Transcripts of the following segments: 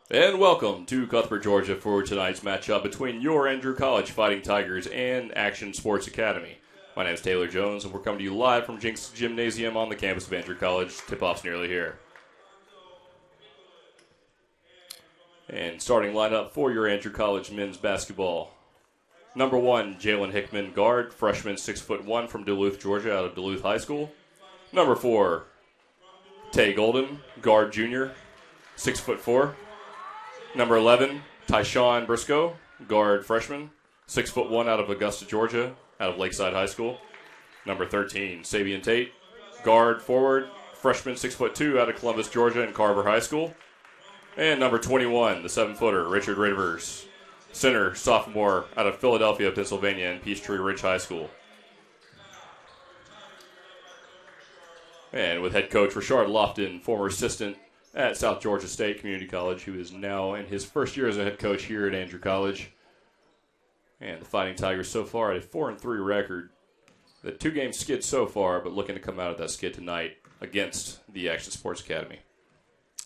And welcome to Cuthbert, Georgia for tonight's matchup between your Andrew College Fighting Tigers and Action Sports Academy. My name is Taylor Jones, and we're coming to you live from Jinx Gymnasium on the campus of Andrew College. Tip-off's nearly here. And starting lineup for your Andrew College men's basketball. Number 1, Jalen Hickman, guard, freshman, 6'1" from Duluth, Georgia, out of Duluth High School. Number 4, Tay Golden, guard, junior, 6'4". Number 11, Tyshawn Briscoe, guard freshman, 6'1" out of Augusta, Georgia, out of Lakeside High School. Number 13, Sabian Tate, guard forward, freshman, 6'2" out of Columbus, Georgia, and Carver High School. And number 21, the 7-footer, Richard Rivers, center, sophomore, out of Philadelphia, Pennsylvania, and Peachtree Ridge High School. And with head coach Rashard Lofton, former assistant at South Georgia State Community College, who is now in his first year as a head coach here at Andrew College. And the Fighting Tigers so far at a 4-3 record. The 2-game skid so far, but looking to come out of that skid tonight against the Action Sports Academy.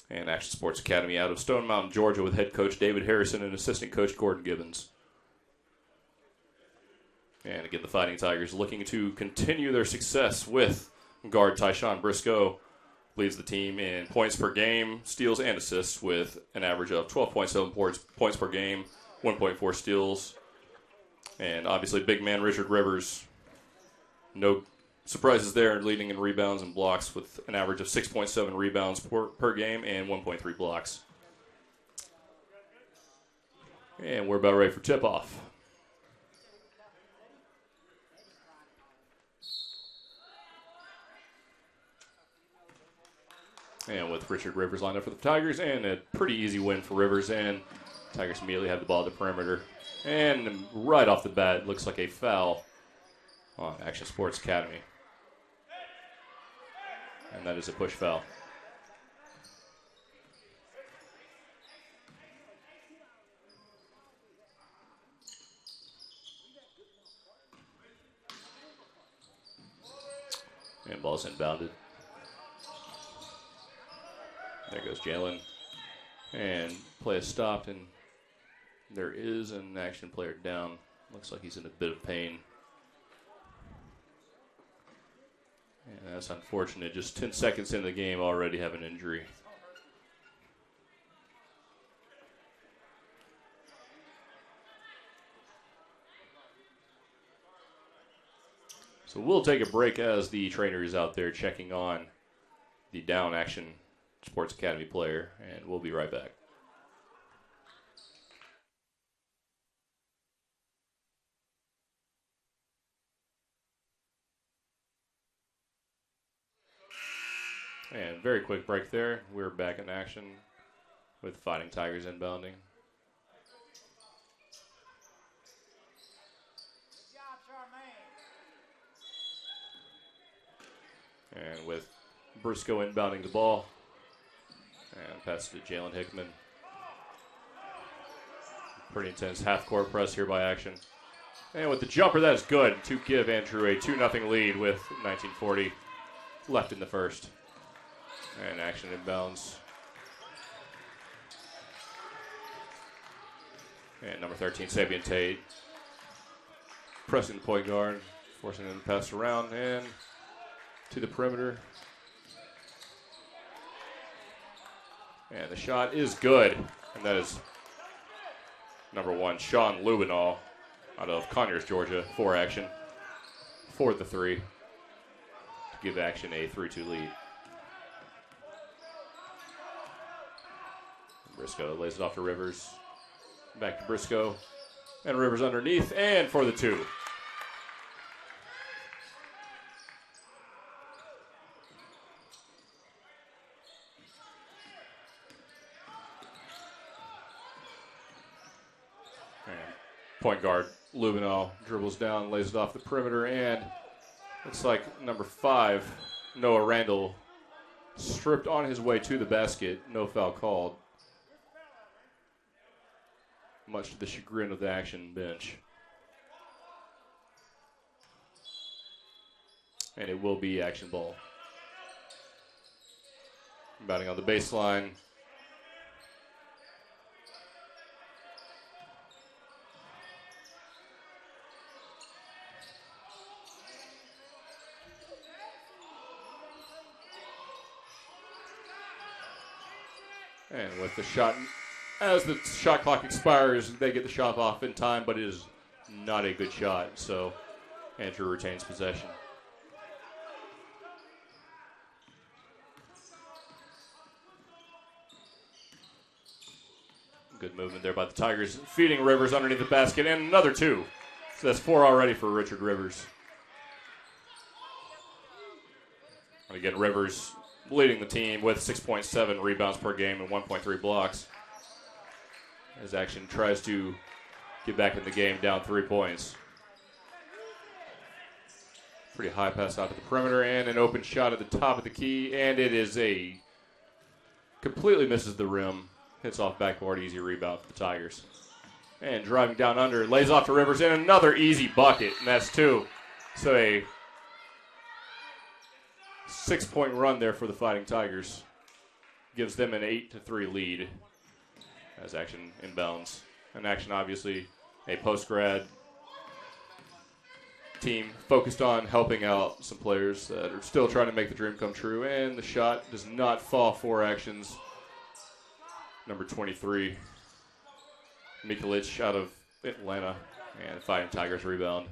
And Action Sports Academy out of Stone Mountain, Georgia, with head coach David Harrison and assistant coach Gordon Gibbons. And again, the Fighting Tigers looking to continue their success with guard Tyshawn Briscoe. Leads the team in points per game, steals, and assists with an average of 12.7 points per game, 1.4 steals. And obviously, big man Richard Rivers, no surprises there, leading in rebounds and blocks with an average of 6.7 rebounds per game and 1.3 blocks. And we're about ready for tip-off. And with Richard Rivers lined up for the Tigers, and a pretty easy win for Rivers, and Tigers immediately have the ball at the perimeter. And right off the bat, it looks like a foul on Action Sports Academy. And that is a push foul. And ball's inbounded. There goes Jalen. And play is stopped, and there is an action player down. Looks like he's in a bit of pain. And that's unfortunate. Just 10 seconds into the game, already have an injury. So we'll take a break as the trainer is out there checking on the down Action Sports Academy player, and we'll be right back. And very quick break there. We're back in action with Fighting Tigers inbounding. And with Briscoe inbounding the ball. And pass to Jalen Hickman. Pretty intense half-court press here by Action. And with the jumper, that is good to give Andrew a 2-0 lead with 19:40 left in the first. And Action inbounds. And number 13, Sabian Tate, pressing the point guard, forcing him to pass around and to the perimeter. And the shot is good. And that is number 1, Sean Lubinall, out of Conyers, Georgia, for Action. For the 3 to give Action a 3-2 lead. Briscoe lays it off to Rivers. Back to Briscoe. And Rivers underneath. And for the 2. And point guard Lubinall dribbles down, lays it off the perimeter. And looks like number 5, Noah Randall, stripped on his way to the basket. No foul called. Much to the chagrin of the Action bench. And it will be Action ball. Batting on the baseline. And with the shot, as the shot clock expires, they get the shot off in time, but it is not a good shot. So Andrew retains possession. Good movement there by the Tigers, feeding Rivers underneath the basket, and another 2. So that's 4 already for Richard Rivers. And again, Rivers leading the team with 6.7 rebounds per game and 1.3 blocks. As Action tries to get back in the game down 3 points. Pretty high pass out to the perimeter and an open shot at the top of the key, and it is completely misses the rim. Hits off backboard, easy rebound for the Tigers. And driving down under, lays off to Rivers, and another easy bucket, and that's 2. So a 6-point run there for the Fighting Tigers. Gives them an 8-3 lead as Action inbounds. And Action, obviously, a post-grad team focused on helping out some players that are still trying to make the dream come true. And the shot does not fall for Action's number 23, Mikulich out of Atlanta, and the Fighting Tigers rebound.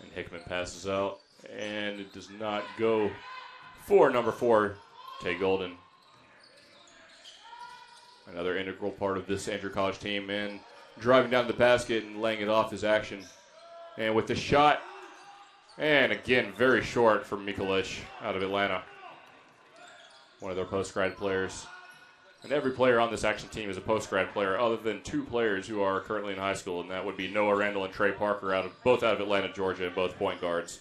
And Hickman passes out, and it does not go for number 4, Tay Golden. Another integral part of this Andrew College team, and driving down the basket and laying it off is Action. And with the shot, and again, very short from Mikulich out of Atlanta. One of their post-grad players. And every player on this Action team is a post-grad player other than 2 players who are currently in high school, and that would be Noah Randall and Trey Parker, both out of Atlanta, Georgia, and both point guards.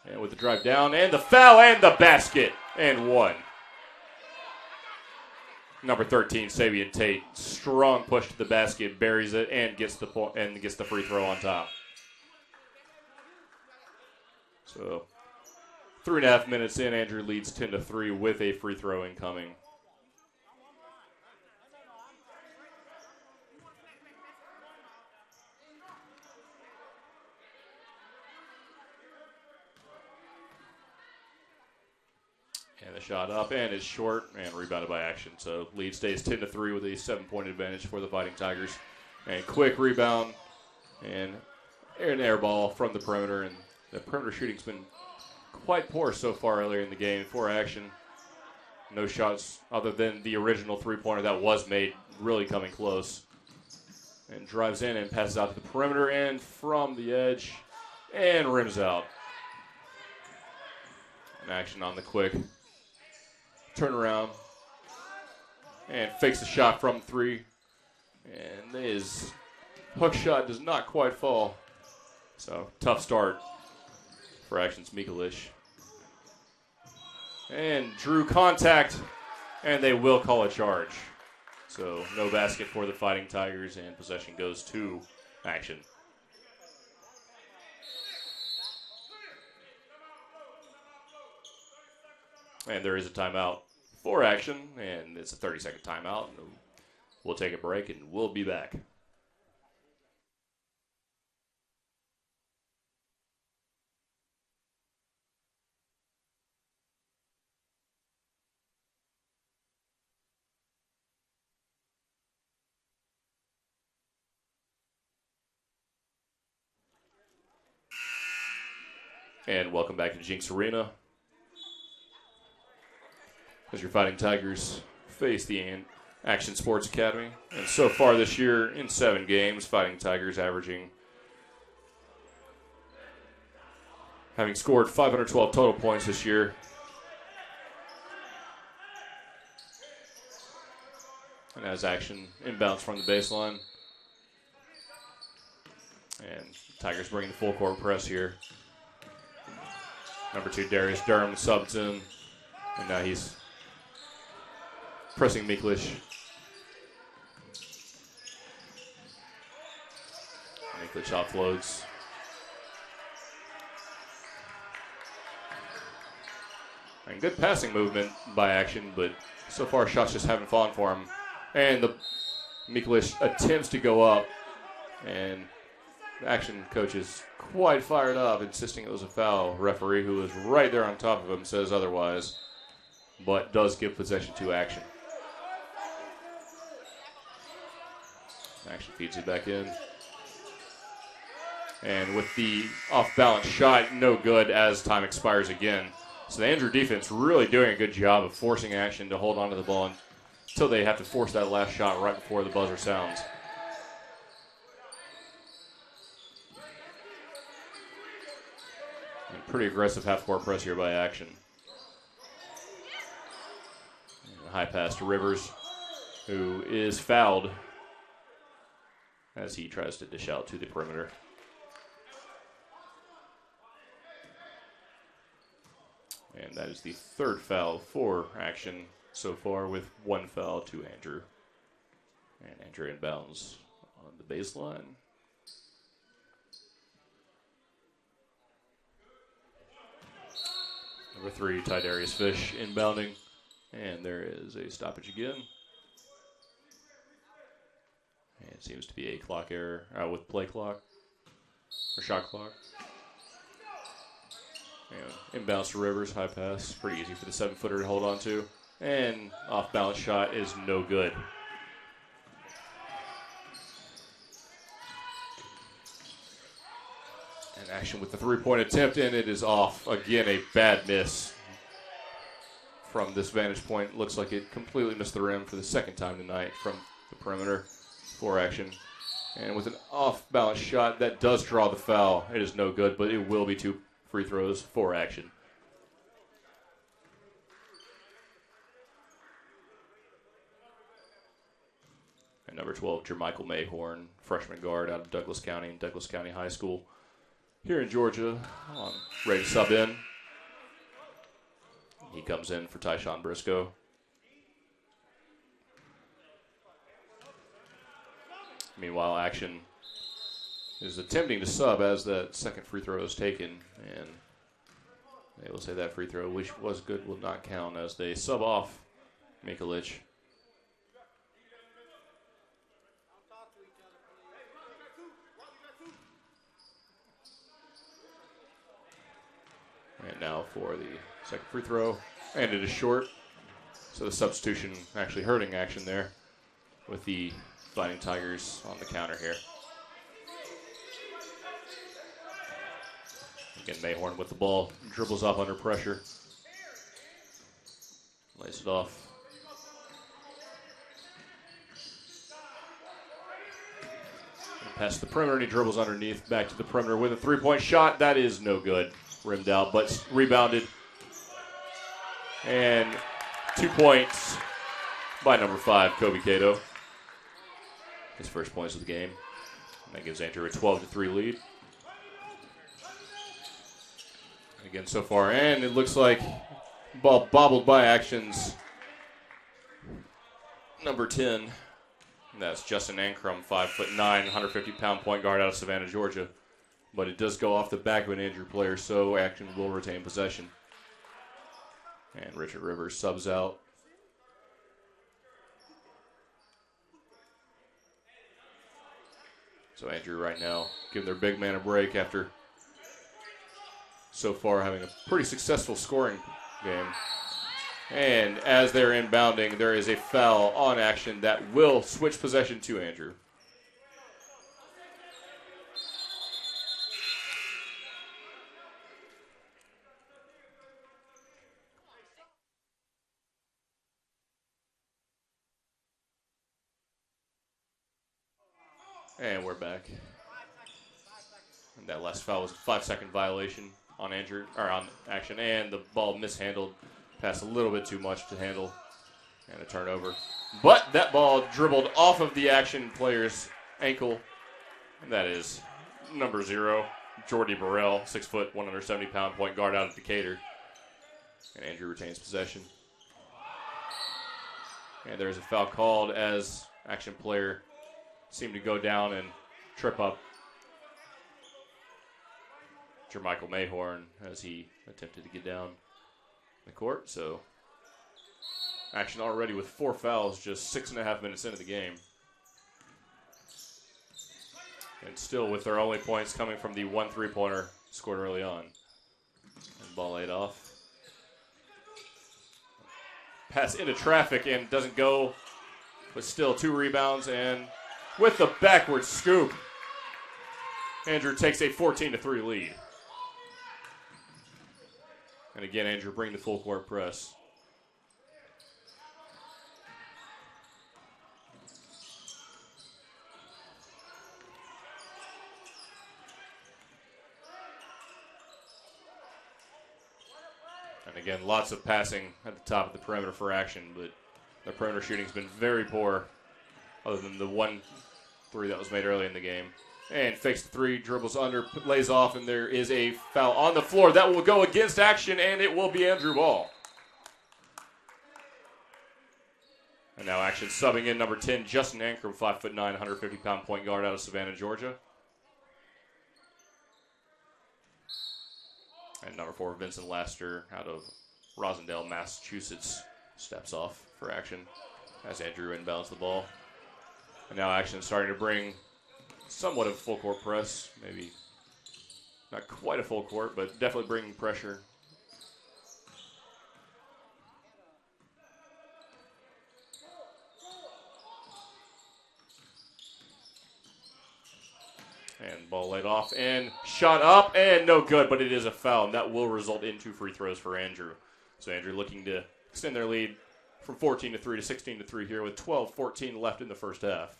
And with the drive down, and the foul, and the basket, and 1. Number 13, Savion Tate, strong push to the basket, buries it, and gets the free throw on top. So 3.5 minutes in, Andrew leads 10-3 with a free throw incoming. And the shot up, and it's short, and rebounded by Action. So lead stays 10-3 with a 7-point advantage for the Fighting Tigers. And quick rebound, and an air ball from the perimeter. And the perimeter shooting's been quite poor so far earlier in the game for Action. No shots other than the original three-pointer that was made, really coming close. And drives in and passes out to the perimeter, and from the edge, and rims out. And Action on the quick turnaround, and fakes the shot from 3, and his hook shot does not quite fall. So tough start for Action's Mikulich. And drew contact, and they will call a charge. So no basket for the Fighting Tigers, and possession goes to Action. And there is a timeout for Action, and it's a 30-second timeout. We'll take a break, and we'll be back. And welcome back to Jinx Arena, as your Fighting Tigers face the Action Sports Academy. And so far this year, in 7 games, Fighting Tigers having scored 512 total points this year. And as Action inbounds from the baseline. And Tigers bringing the full court press here. Number 2, Darius Durham subs in, and now he's pressing Mikulich. Mikulich offloads. And good passing movement by Action, but so far shots just haven't fallen for him. And the Mikulich attempts to go up, And the action coach is quite fired up, insisting it was a foul. Referee, who is right there on top of him, says otherwise, but does give possession to action. Action feeds it back in. And with the off-balance shot, no good as time expires again. So the Andrew defense really doing a good job of forcing action to hold on to the ball until they have to force that last shot right before the buzzer sounds. And pretty aggressive half-court press here by action. And a high pass to Rivers, who is fouled as he tries to dish out to the perimeter. And that is the third foul for action so far, with one foul to Andrew. And Andrew inbounds on the baseline. Number 3, Tidarius Fish inbounding. And there is a stoppage again. And it seems to be a clock error with play clock, or shot clock. And inbounds to Rivers, high pass, pretty easy for the 7-footer to hold on to. And off-balance shot is no good. And action with the three-point attempt, and it is off. Again, a bad miss. From this vantage point, looks like it completely missed the rim for the second time tonight from the perimeter for action. And with an off-balance shot, that does draw the foul. It is no good, but it will be 2 free throws for action. And number 12, Jermichael Mayhorn, freshman guard out of Douglas County and Douglas County High School here in Georgia, ready to sub in. He comes in for Tyshawn Briscoe. Meanwhile, action is attempting to sub as that second free throw is taken, and they will say that free throw, which was good, will not count as they sub off Mikulich. And now for the second free throw, and it is short. So the substitution actually hurting action there with the Fighting Tigers on the counter here. Again, Mayhorn with the ball, dribbles up under pressure. Lays it off. And past the perimeter, and he dribbles underneath, back to the perimeter with a three-point shot. That is no good. Rimmed out, but rebounded. And 2 points by number 5, Kobe Cato. His first points of the game. And that gives Andrew a 12-3 lead. Again, so far, and it looks like ball bobbled by actions. Number 10, and that's Justin Ankrum, 5'9", 150-pound point guard out of Savannah, Georgia. But it does go off the back of an Andrew player, so action will retain possession. And Richard Rivers subs out. So Andrew right now giving their big man a break after so far having a pretty successful scoring game. And as they're inbounding, there is a foul on action that will switch possession to Andrew. And we're back. And that last foul was a 5-second violation on Andrew, or on action, and the ball mishandled, passed a little bit too much to handle, and a turnover. But that ball dribbled off of the action player's ankle, and that is number 0, Jordy Burrell, 6 foot, 170-pound point guard out of Decatur. And Andrew retains possession. And there's a foul called as action player seemed to go down and trip up Jermichael Mayhorn as he attempted to get down the court. So action already with 4 fouls, just 6.5 minutes into the game. And still with their only points coming from the 1 3-pointer scored early on. And ball laid off. Pass into traffic and doesn't go, but still 2 rebounds. And with the backward scoop, Andrew takes a 14-3 lead. And again, Andrew bring the full court press. And again, lots of passing at the top of the perimeter for Action, but their perimeter shooting has been very poor, other than the 1 3 that was made early in the game. And fakes the 3, dribbles under, lays off, and there is a foul on the floor. That will go against Action, and it will be Andrew Ball. And now Action subbing in number 10, Justin Ankrum, 5'9", 150-pound point guard out of Savannah, Georgia. And number 4, Vincent Laster out of Rosendale, Massachusetts, steps off for Action as Andrew inbounds the ball. And now Action starting to bring somewhat of a full court press. Maybe not quite a full court, but definitely bringing pressure. And ball laid off and shot up and no good, but it is a foul. And that will result in 2 free throws for Andrew. So Andrew looking to extend their lead from 14-3 to 16-3 here with 12-14 left in the first half.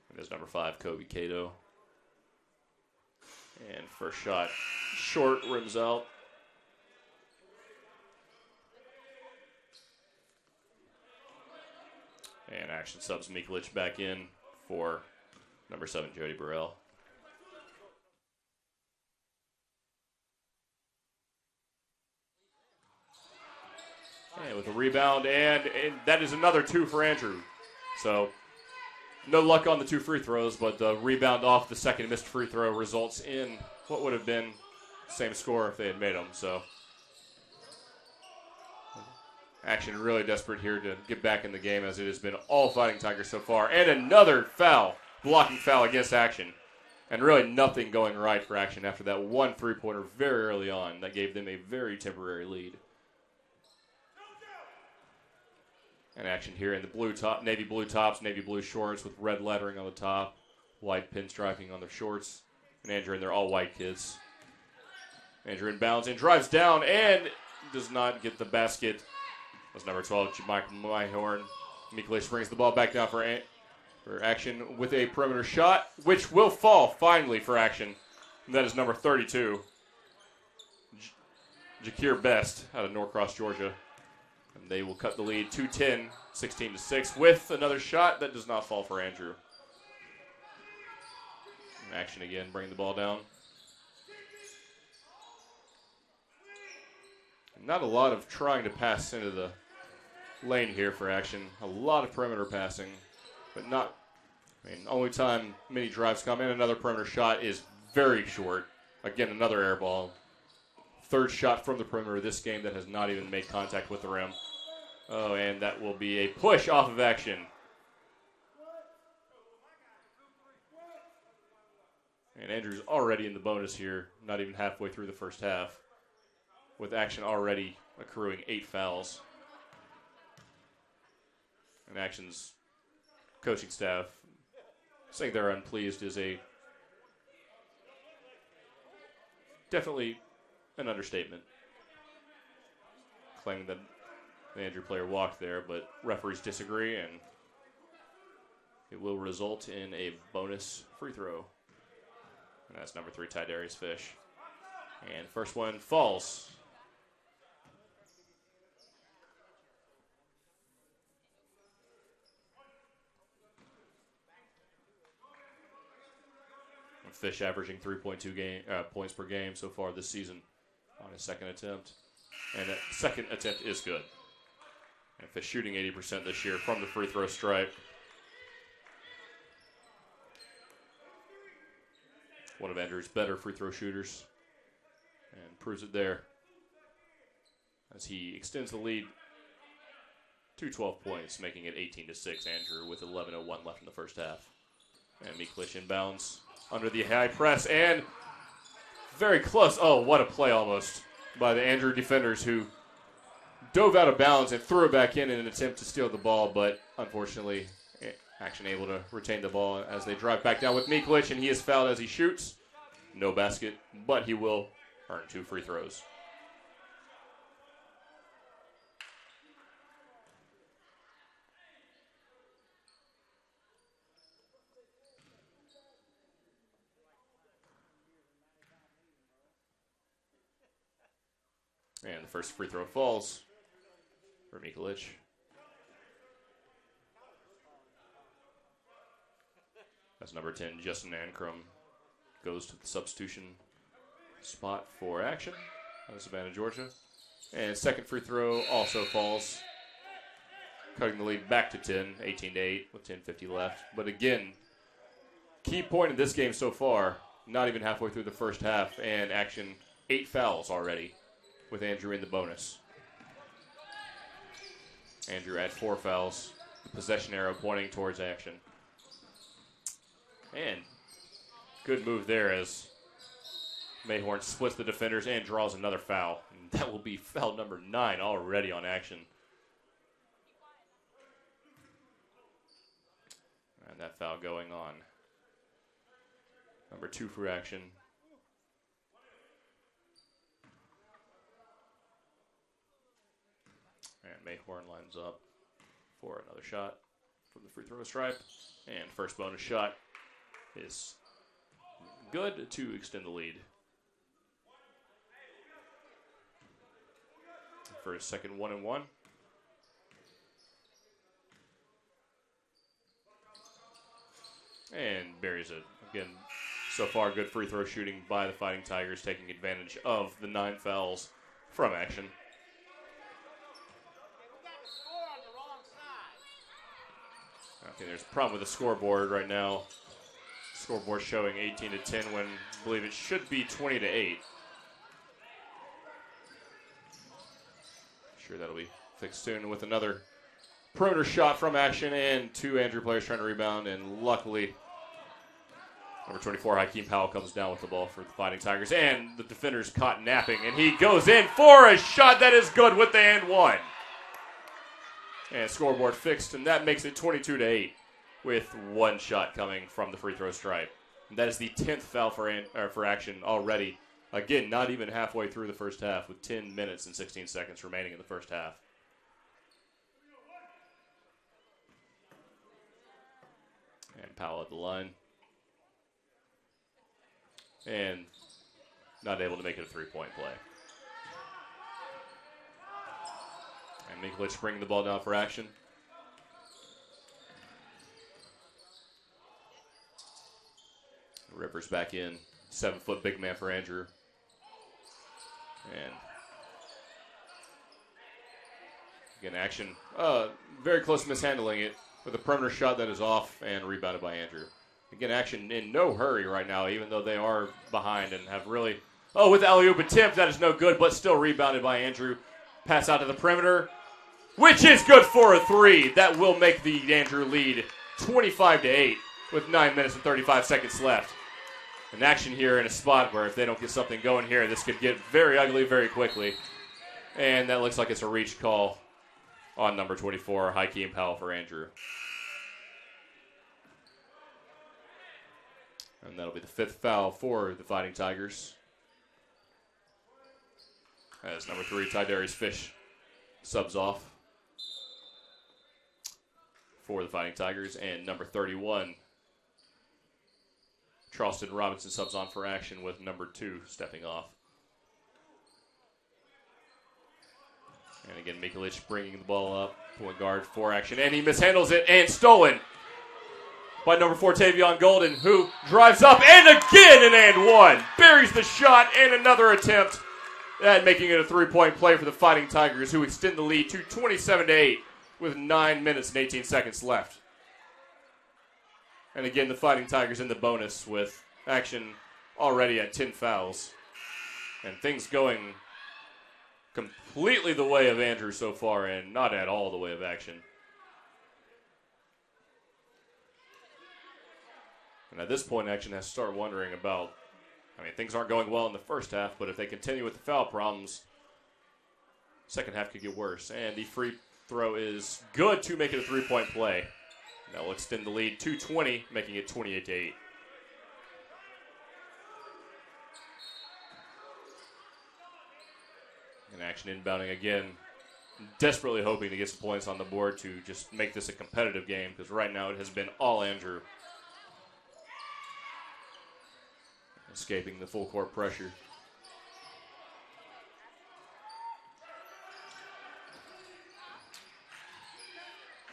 And there's number 5, Kobe Cato. And first shot short, rims out. And Action subs Mikulich back in for number 7, Jody Burrell. And with a rebound, and that is another 2 for Andrew. So no luck on the 2 free throws, but the rebound off the second missed free throw results in what would have been the same score if they had made them. So Action really desperate here to get back in the game, as it has been all Fighting Tigers so far. And another foul, blocking foul against Action. And really nothing going right for Action after that 1 3-pointer very early on that gave them a very temporary lead. And Action here in the blue top, navy blue tops, navy blue shorts with red lettering on the top, white pinstriping on their shorts. And Andrew and they're all white kids. Andrew inbounds and drives down and does not get the basket. That's number 12, Michael Myhorn. Mikulich brings the ball back down for Action with a perimeter shot, which will fall finally for Action. And that is number 32, Jakir Best out of Norcross, Georgia. And they will cut the lead 2-10, 16-6, with another shot that does not fall for Andrew. And Action again, bringing the ball down. Not a lot of trying to pass into the lane here for Action. A lot of perimeter passing, but not, only time many drives come in, another perimeter shot is very short. Again, another air ball. 3rd shot from the perimeter this game that has not even made contact with the rim. Oh, and that will be a push off of Action. And Andrew's already in the bonus here, not even halfway through the first half, with Action already accruing 8 fouls. And Action's coaching staff saying they're unpleased is definitely an understatement. Claiming that the Andrew player walked there, but referees disagree, and it will result in a bonus free throw. And that's number 3, Tydarius Fish. And first one falls. Fish averaging 3.2 points per game so far this season on his second attempt. And that second attempt is good. And Fish shooting 80% this year from the free throw stripe. One of Andrew's better free throw shooters. And proves it there as he extends the lead to 12 points, making it 18-6. Andrew with 11:01 left in the first half. And Miklic inbounds under the high press and very close. Oh, what a play almost by the Andrew defenders who dove out of bounds and threw it back in an attempt to steal the ball, but unfortunately Action able to retain the ball as they drive back down with Miklic, and he is fouled as he shoots. No basket, but he will earn 2 free throws. And the first free throw falls for Miklic. As number 10, Justin Ankrum, goes to the substitution spot for Action out of Savannah, Georgia. And second free throw also falls, cutting the lead back to 10, 18-8 with 10:50 left. But again, key point in this game so far, not even halfway through the first half, and Action 8 fouls already with Andrew in the bonus. Andrew at 4 fouls, the possession arrow pointing towards Action. And good move there as Mayhorn splits the defenders and draws another foul. And that will be foul number 9 already on Action. And that foul going on. Number 2 for Action. And Mayhorn lines up for another shot from the free throw stripe. And first bonus shot is good to extend the lead. For his second 1-and-1. And buries it. Again, so far good free throw shooting by the Fighting Tigers, taking advantage of the 9 fouls from Action. Okay, there's a problem with the scoreboard right now. Scoreboard showing 18-10 when I believe it should be 20-8. Sure that'll be fixed soon with another perimeter shot from Action and 2 Andrew players trying to rebound, and luckily number 24 Hakeem Powell comes down with the ball for the Fighting Tigers, and the defender's caught napping, and he goes in for a shot that is good with the and 1. And scoreboard fixed, and that makes it 22-8 with 1 shot coming from the free throw stripe. And that is the 10th foul for Action already. Again, not even halfway through the first half with 10 minutes and 16 seconds remaining in the first half. And Powell at the line. And not able to make it a 3-point play. And Miklic bringing the ball down for Action. Rivers back in. 7-foot big man for Andrew. And again, Action very close to mishandling it with a perimeter shot that is off and rebounded by Andrew. Again, Action in no hurry right now, even though they are behind and have really... Oh, with the alley-oop attempt, that is no good, but still rebounded by Andrew. Pass out to the perimeter, which is good for a 3. That will make the Andrew lead 25-8 with 9 minutes and 35 seconds left. An Action here in a spot where if they don't get something going here, this could get very ugly very quickly. And that looks like it's a reach call on number 24, Hakeem Powell for Andrew. And that'll be the 5th foul for the Fighting Tigers. As number 3, Tydarius Fish, subs off for the Fighting Tigers. And number 31, Charleston Robinson, subs on for Action with number 2 stepping off. And again, Miklic bringing the ball up, point guard for Action, and he mishandles it and stolen by number 4, Tavion Golden, who drives up and again an and 1. Buries the shot and another attempt at making it a 3-point play for the Fighting Tigers, who extend the lead to 27-8 with 9 minutes and 18 seconds left. And again, the Fighting Tigers in the bonus with Action already at 10 fouls. And things going completely the way of Andrew so far and not at all the way of Action. And at this point, Action has to start wondering about, things aren't going well in the first half, but if they continue with the foul problems, second half could get worse. And the free throw is good to make it a three-point play. That will extend the lead to 20, making it 28-8. And Action inbounding again, desperately hoping to get some points on the board to just make this a competitive game, because right now it has been all Andrew. Escaping the full court pressure.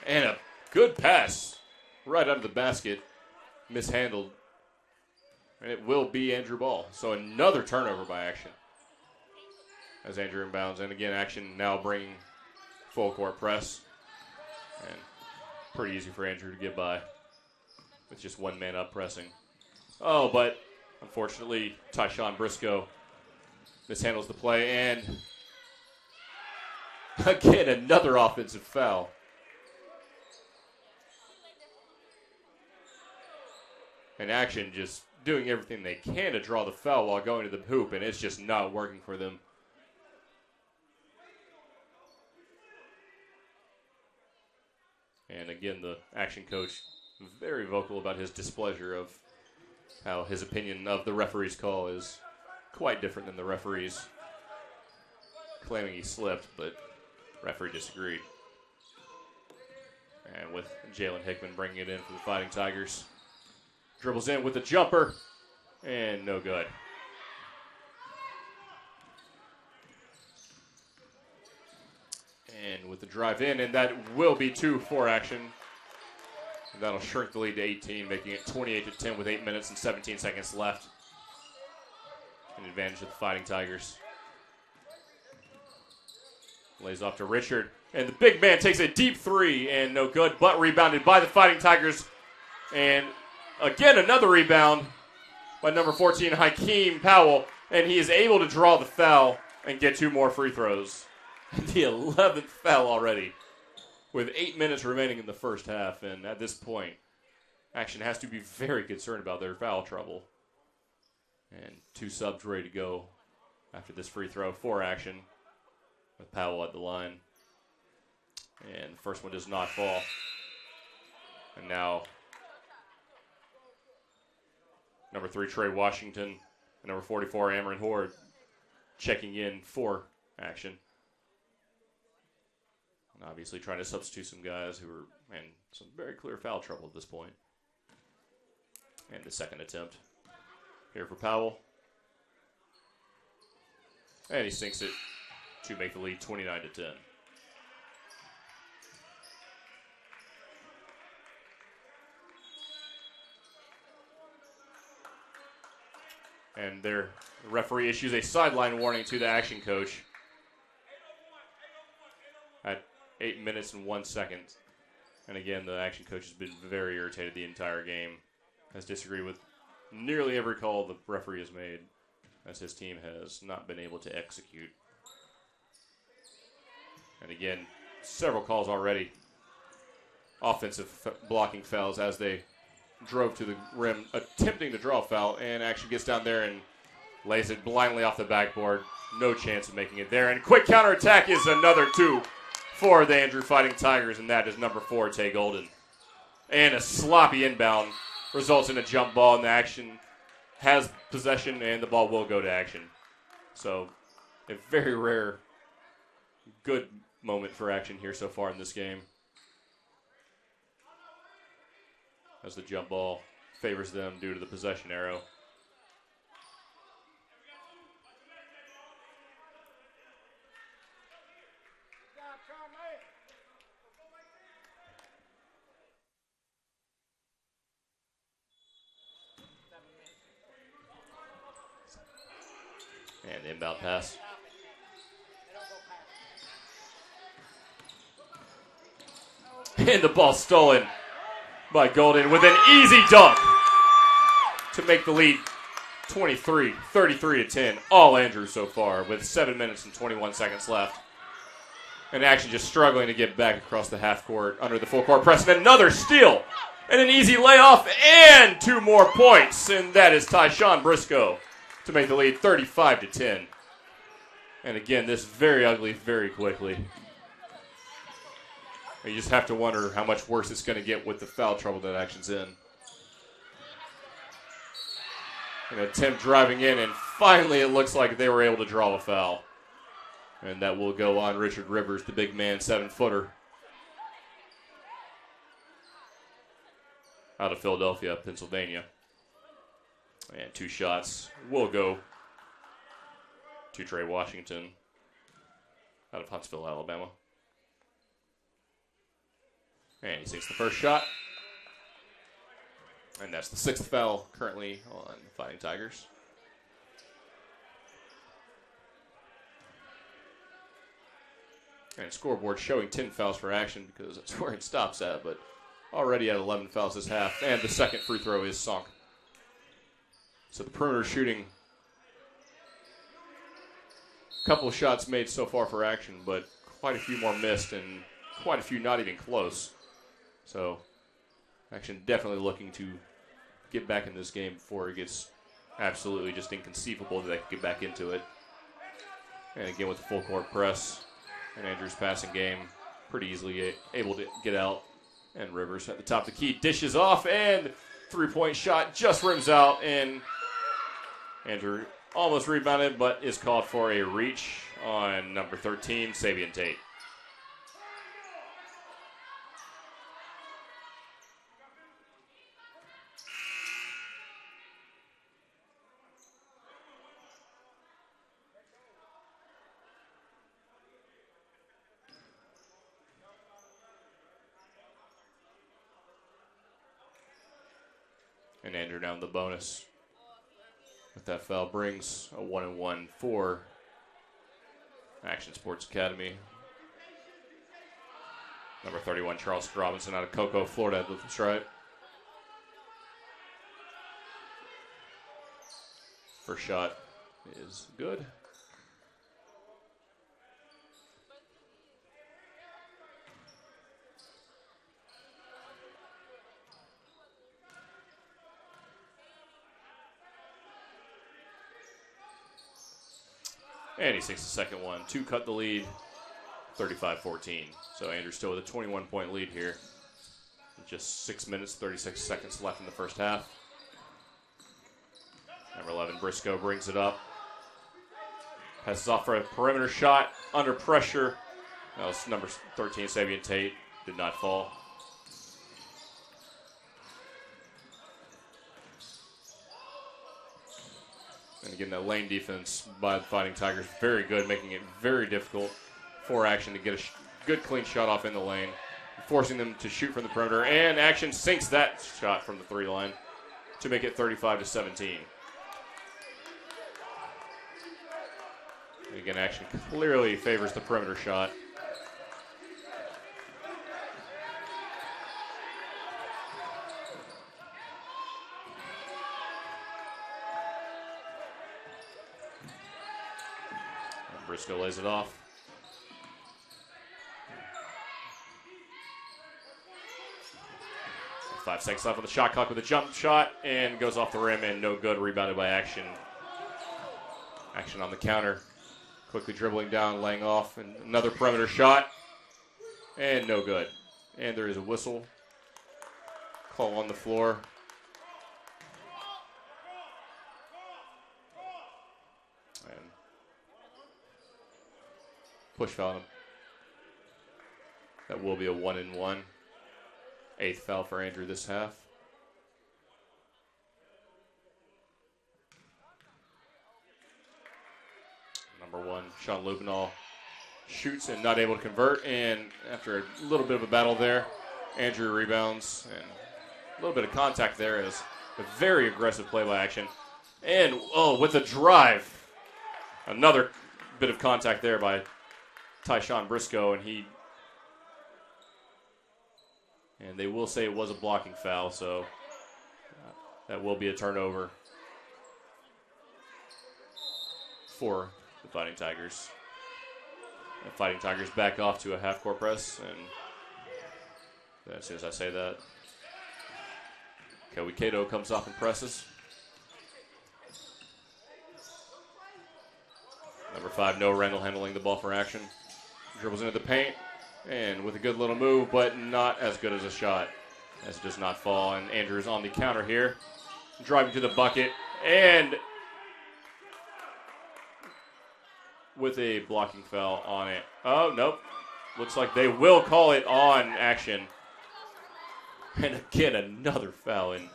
And a good pass right under the basket, mishandled. And it will be Andrew ball. So another turnover by Action. As Andrew inbounds, and again, Action now bringing full court press. And pretty easy for Andrew to get by with just one man up pressing. Oh, but unfortunately, Tyshawn Briscoe mishandles the play, and again, another offensive foul. And Action just doing everything they can to draw the foul while going to the hoop, and it's just not working for them. And again, the Action coach very vocal about his displeasure of how his opinion of the referee's call is quite different than the referee's, claiming he slipped, but referee disagreed. And with Jalen Hickman bringing it in for the Fighting Tigers. Dribbles in with the jumper, and no good. And with the drive in, and that will be 2 for Action. And that'll shrink the lead to 18, making it 28-10 with 8 minutes and 17 seconds left. An advantage of the Fighting Tigers. Lays off to Richard, and the big man takes a deep three, and no good, but rebounded by the Fighting Tigers. And again, another rebound by number 14, Hakeem Powell, and he is able to draw the foul and get 2 more free throws. The 11th foul already, with 8 minutes remaining in the first half. And at this point, Action has to be very concerned about their foul trouble. And 2 subs ready to go after this free throw for Action, with Powell at the line. And the first one does not fall. And now number 3, Trey Washington, and number 44, Amron Horde, checking in for Action. And obviously trying to substitute some guys who are in some very clear foul trouble at this point. And the second attempt here for Powell. And he sinks it to make the lead 29-10. And their referee issues a sideline warning to the Action coach at 8 minutes and 1 second. And again, the Action coach has been very irritated the entire game. Has disagreed with nearly every call the referee has made, as his team has not been able to execute. And again, several calls already. Offensive blocking fouls as they drove to the rim, attempting to draw a foul, and Action gets down there and lays it blindly off the backboard. No chance of making it there. And quick counterattack is another 2 for the Andrew Fighting Tigers, and that is number 4, Tay Golden. And a sloppy inbound results in a jump ball, and the Action has possession, and the ball will go to Action. So a very rare, good moment for Action here so far in this game, as the jump ball favors them due to the possession arrow. And the inbound pass. And the ball stolen by Golden with an easy dunk to make the lead 23, 33-10. All Andrews so far with 7 minutes and 21 seconds left. And Action just struggling to get back across the half court under the full court press. And another steal. And an easy layoff and 2 more points. And that is Tyshawn Briscoe to make the lead 35-10. And again, this very ugly very quickly. You just have to wonder how much worse it's going to get with the foul trouble that Action's in. An attempt driving in, and finally it looks like they were able to draw a foul. And that will go on Richard Rivers, the big man, 7-footer. Out of Philadelphia, Pennsylvania. And 2 shots will go to Trey Washington out of Huntsville, Alabama. And he sinks the first shot. And that's the 6th foul currently on the Fighting Tigers. And scoreboard showing 10 fouls for Action because that's where it stops at. But already at 11 fouls this half. And the second free throw is sunk. So the perimeter shooting. A couple of shots made so far for Action, but quite a few more missed and quite a few not even close. So Action definitely looking to get back in this game before it gets absolutely just inconceivable that they can get back into it. And again with the full court press and Andrews' passing game, pretty easily able to get out. And Rivers at the top of the key dishes off, and 3-point shot just rims out, and Andrew almost rebounded but is called for a reach on number 13, Savion Tate. And Andrew down the bonus. With that foul brings a 1-and-1 for Action Sports Academy. Number 31, Charleston Robinson out of Cocoa, Florida with the stripe. First shot is good. And he sinks the second one to cut the lead, 35-14. So Andrew still with a 21-point lead here. With just 6 minutes, 36 seconds left in the first half. Number 11, Briscoe brings it up. Passes off for a perimeter shot under pressure. That was number 13, Savion Tate. Did not fall. And again, that lane defense by the Fighting Tigers, very good, making it very difficult for Action to get a good, clean shot off in the lane, forcing them to shoot from the perimeter. And Action sinks that shot from the 3 line to make it 35-17. And again, Action clearly favors the perimeter shot. Briscoe lays it off. 5 seconds left on the shot clock with a jump shot and goes off the rim and no good. Rebounded by Action. Action on the counter. Quickly dribbling down, laying off, and another perimeter shot. And no good. And there is a whistle. Call on the floor. Push foul him. That will be a 1-and-1. 8th foul for Andrew this half. Number 1, Sean Lubinall shoots and not able to convert. And after a little bit of a battle there, Andrew rebounds. And a little bit of contact there as a very aggressive play by Action. And, with a drive. Another bit of contact there by Tyshawn Briscoe, and they will say it was a blocking foul, so that will be a turnover. for the Fighting Tigers. The Fighting Tigers back off to a half-court press, and as soon as I say that, Kobe Cato comes off and presses. Number 5, Noah Randall handling the ball for action. Dribbles into the paint, and with a good little move, but not as good as a shot, as it does not fall. And Andrews on the counter here, driving to the bucket, and with a blocking foul on it. Oh, nope. Looks like they will call it on action. And again, another foul, and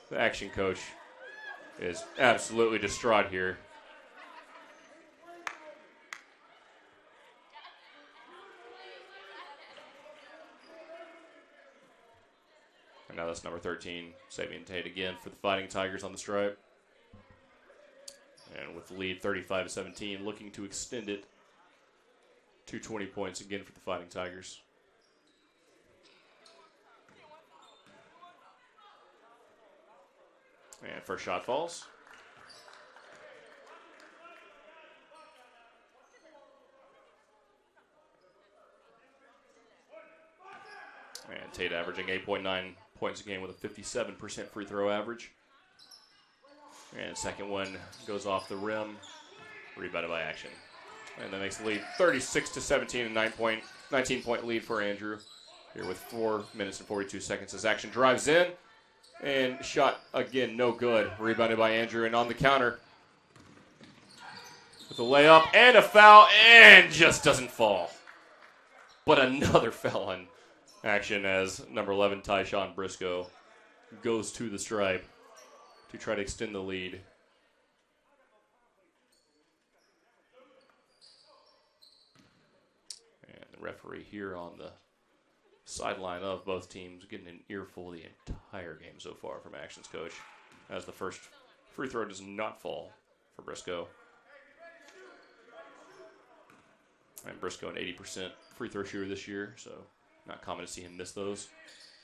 the action coach is absolutely distraught here. And now that's number 13, Sabian Tate again for the Fighting Tigers on the stripe. And with the lead 35-17, looking to extend it to 20 points again for the Fighting Tigers. And first shot falls. And Tate averaging 8.9 points a game with a 57% free throw average. And second one goes off the rim, rebounded by action. And that makes the lead 36-17, and 19-point lead for Andrew here with 4 minutes and 42 seconds as action drives in. And shot again, no good. Rebounded by Andrew, and on the counter with a layup and a foul, and just doesn't fall. But another foul on action as number 11, Tyshawn Briscoe, goes to the stripe to try to extend the lead. And the referee here on the sideline of both teams getting an earful the entire game so far from actions coach, as the first free throw does not fall for Briscoe. And Briscoe an 80% free throw shooter this year, so not common to see him miss those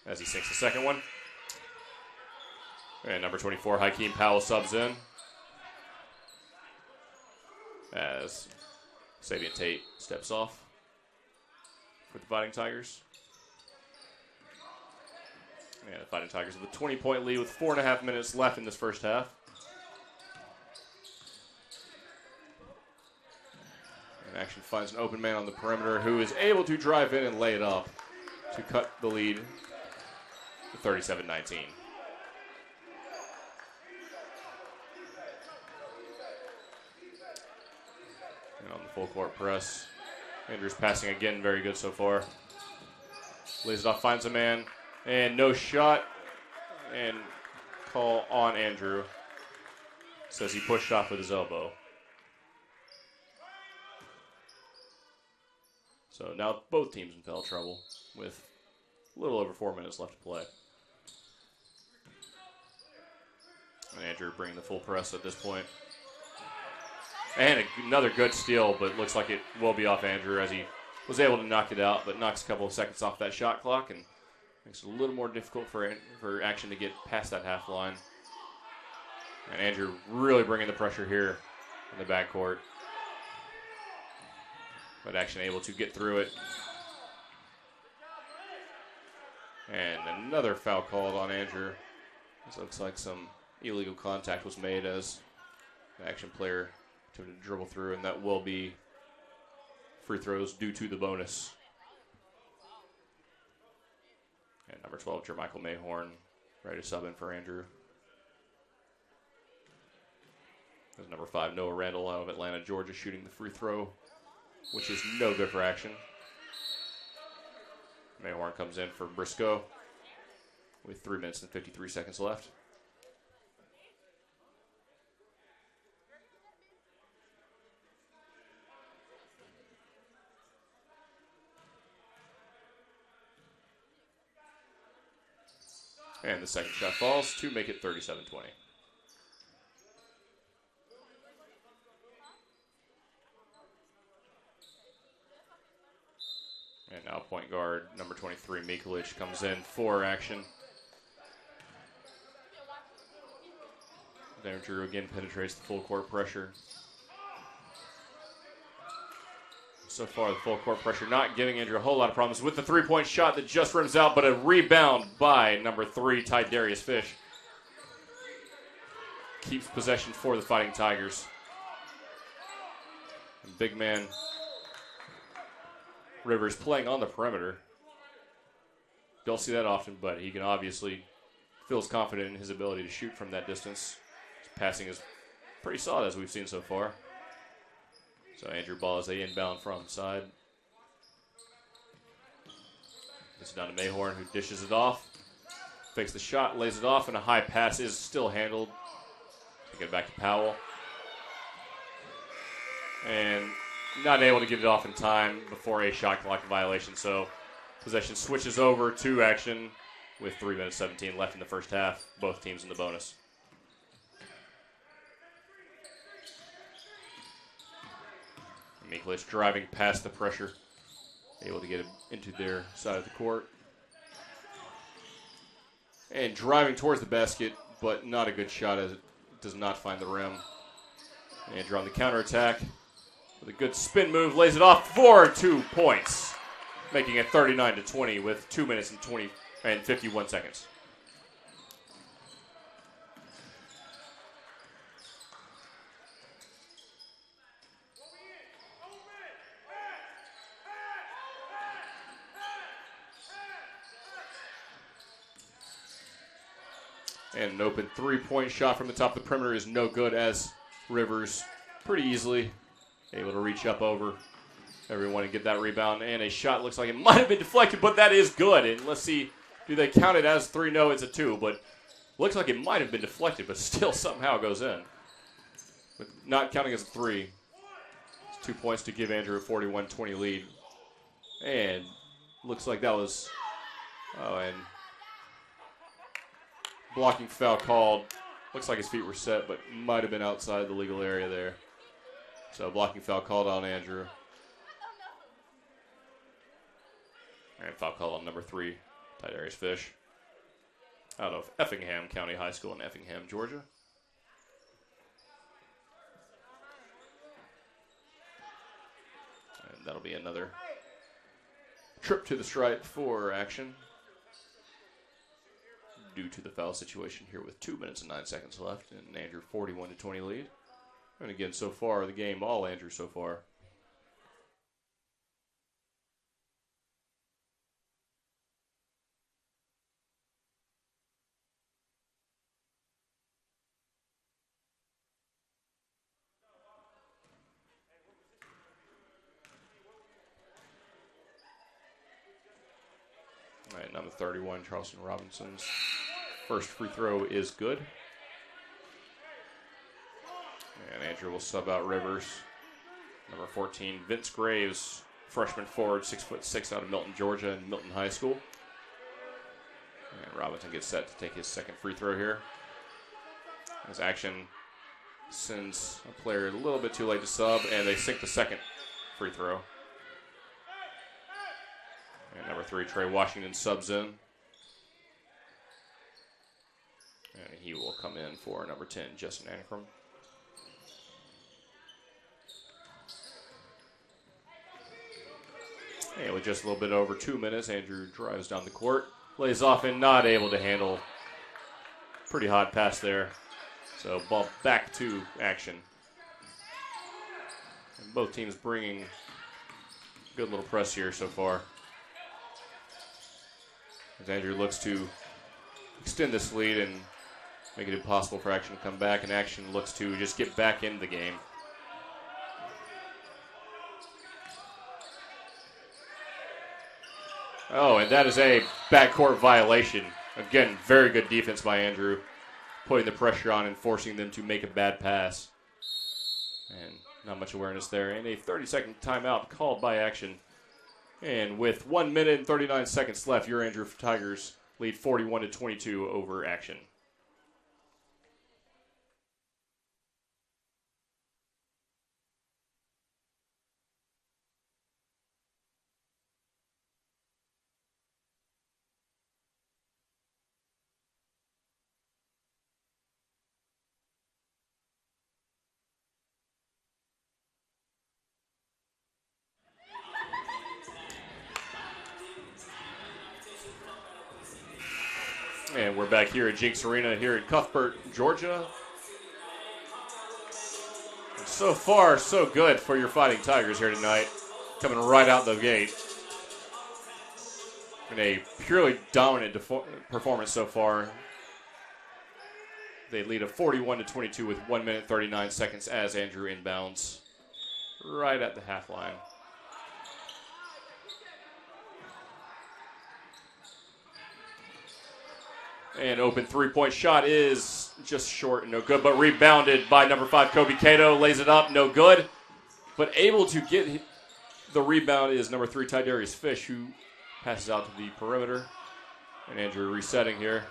as he sinks the second one. And number 24, Hakeem Powell subs in as Sabian Tate steps off for the Fighting Tigers. And the Fighting Tigers with a 20-point lead with 4.5 minutes left in this first half. And action finds an open man on the perimeter who is able to drive in and lay it up to cut the lead to 37-19. And on the full court press, Andrews passing again, very good so far. Lays it off, finds a man, and no shot, and call on Andrew. Says he pushed off with his elbow. So now both teams in foul trouble with a little over 4 minutes left to play. And Andrew bringing the full press at this point. And another good steal, but looks like it will be off Andrew as he was able to knock it out, but knocks a couple of seconds off that shot clock and makes it a little more difficult for action to get past that half line. And Andrew really bringing the pressure here in the backcourt. But action able to get through it. And another foul called on Andrew. This looks like some illegal contact was made as the action player attempted to dribble through, and that will be free throws due to the bonus. And number 12, Jermichael Mayhorn, ready to sub in for Andrew. There's number 5, Noah Randall out of Atlanta, Georgia, shooting the free throw, which is no good for action. Mayhorn comes in for Briscoe with 3 minutes and 53 seconds left. And the second shot falls to make it 37-20. And now point guard number 23, Mikulich, comes in for action. Andrew again penetrates the full court pressure. so far, the full court pressure not giving Andrew a whole lot of problems with the three-point shot that just rims out, but a rebound by number 3, Darius Fish. Keeps possession for the Fighting Tigers. And big man Rivers playing on the perimeter. Don't see that often, but he can obviously feels confident in his ability to shoot from that distance. His passing is pretty solid as we've seen so far. So Andrew ball is a inbound from side. This is down to Mayhorn, who dishes it off. Fakes the shot, lays it off, and a high pass is still handled. Take it back to Powell. And not able to get it off in time before a shot clock violation. So possession switches over to action with 3 minutes 17 left in the first half. Both teams in the bonus. Miklas driving past the pressure, able to get it into their side of the court. And driving towards the basket, but not a good shot as it does not find the rim. Andrew on the counterattack with a good spin move, lays it off for 2 points, making it 39-20 with 2 minutes and 51 seconds. And an open three-point shot from the top of the perimeter is no good as Rivers pretty easily able to reach up over everyone and get that rebound. And a shot looks like it might have been deflected, but that is good. And let's see, do they count it as 3? No, it's a 2, but looks like it might have been deflected, but still somehow goes in. But not counting as a 3. It's 2 points to give Andrew a 41-20 lead. And looks like that was, and blocking foul called. Looks like his feet were set, but might have been outside the legal area there. So blocking foul called on Andrew. And foul called on number 3, Darius Fish, out of Effingham County High School in Effingham, Georgia. And that'll be another trip to the stripe for action due to the foul situation here with 2 minutes and 9 seconds left, and Andrew 41-20 lead. And again, so far the game, all Andrew so far. All right, number 31, Charleston Robinson's first free throw is good. And Andrew will sub out Rivers. Number 14, Vince Graves, freshman forward, 6'6", out of Milton, Georgia, and Milton High School. And Robinson gets set to take his second free throw here. As action sends a player a little bit too late to sub, and they sink the second free throw. And number 3, Trey Washington subs in. And he will come in for number 10, Justin Ankrum. And with just a little bit over 2 minutes, Andrew drives down the court, lays off and not able to handle. Pretty hot pass there. So ball back to action. And both teams bringing good little press here so far. As Andrew looks to extend this lead and make it impossible for action to come back, and action looks to just get back into the game. Oh, and that is a backcourt violation. Again, very good defense by Andrew, putting the pressure on and forcing them to make a bad pass. And not much awareness there. And a 30-second timeout called by action. And with 1 minute and 39 seconds left, your Andrew Tigers lead 41-22 over action. And we're back here at Jinx Arena here in Cuthbert, Georgia. So far, so good for your Fighting Tigers here tonight. Coming right out the gate. In a purely dominant performance so far. They lead a 41-22 with 1 minute 39 seconds as Andrew inbounds. Right at the half line. And open three-point shot is just short and no good, but rebounded by number 5, Kobe Cato. Lays it up, no good. But able to get the rebound is number 3, Tydarius Fish, who passes out to the perimeter. And Andrew resetting here.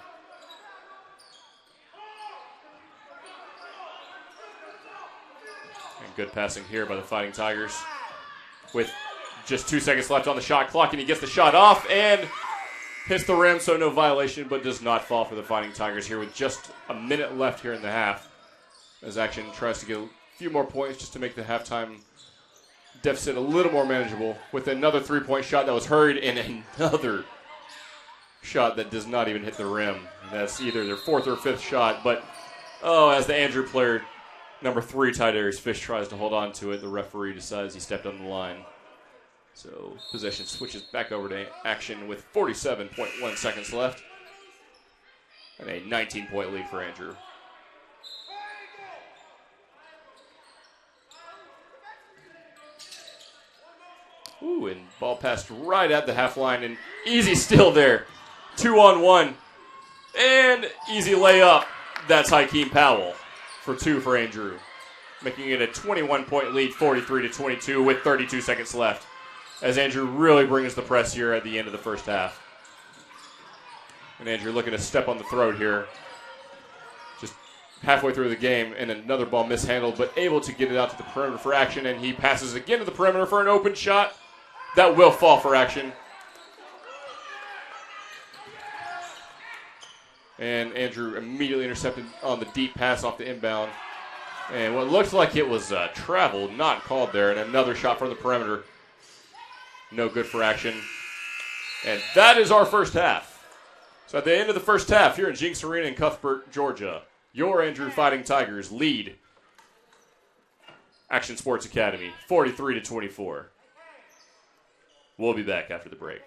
And good passing here by the Fighting Tigers. With just 2 seconds left on the shot clock, and he gets the shot off and hits the rim, so no violation, but does not fall for the Fighting Tigers here with just a minute left here in the half. As Action tries to get a few more points just to make the halftime deficit a little more manageable with another three-point shot that was hurried and another shot that does not even hit the rim. That's either their 4th or 5th shot, but as the Andrew player, number 3, Tydarius Fish, tries to hold on to it, the referee decides he stepped on the line. So possession switches back over to Action with 47.1 seconds left. And a 19-point lead for Andrew. Ooh, and ball passed right at the half line, and easy steal there. 2-on-1. And easy layup. That's Hakeem Powell for 2 for Andrew. Making it a 21-point lead, 43-22 with 32 seconds left. As Andrew really brings the press here at the end of the first half. And Andrew looking to step on the throat here. Just halfway through the game, and another ball mishandled, but able to get it out to the perimeter for Action, and he passes again to the perimeter for an open shot. That will fall for Action. And Andrew immediately intercepted on the deep pass off the inbound. And what looked like it was travel, not called there, and another shot from the perimeter. No good for Action. And that is our first half. So at the end of the first half, here in Jinx Arena in Cuthbert, Georgia, your Andrew Fighting Tigers lead Action Sports Academy 43-24. We'll be back after the break.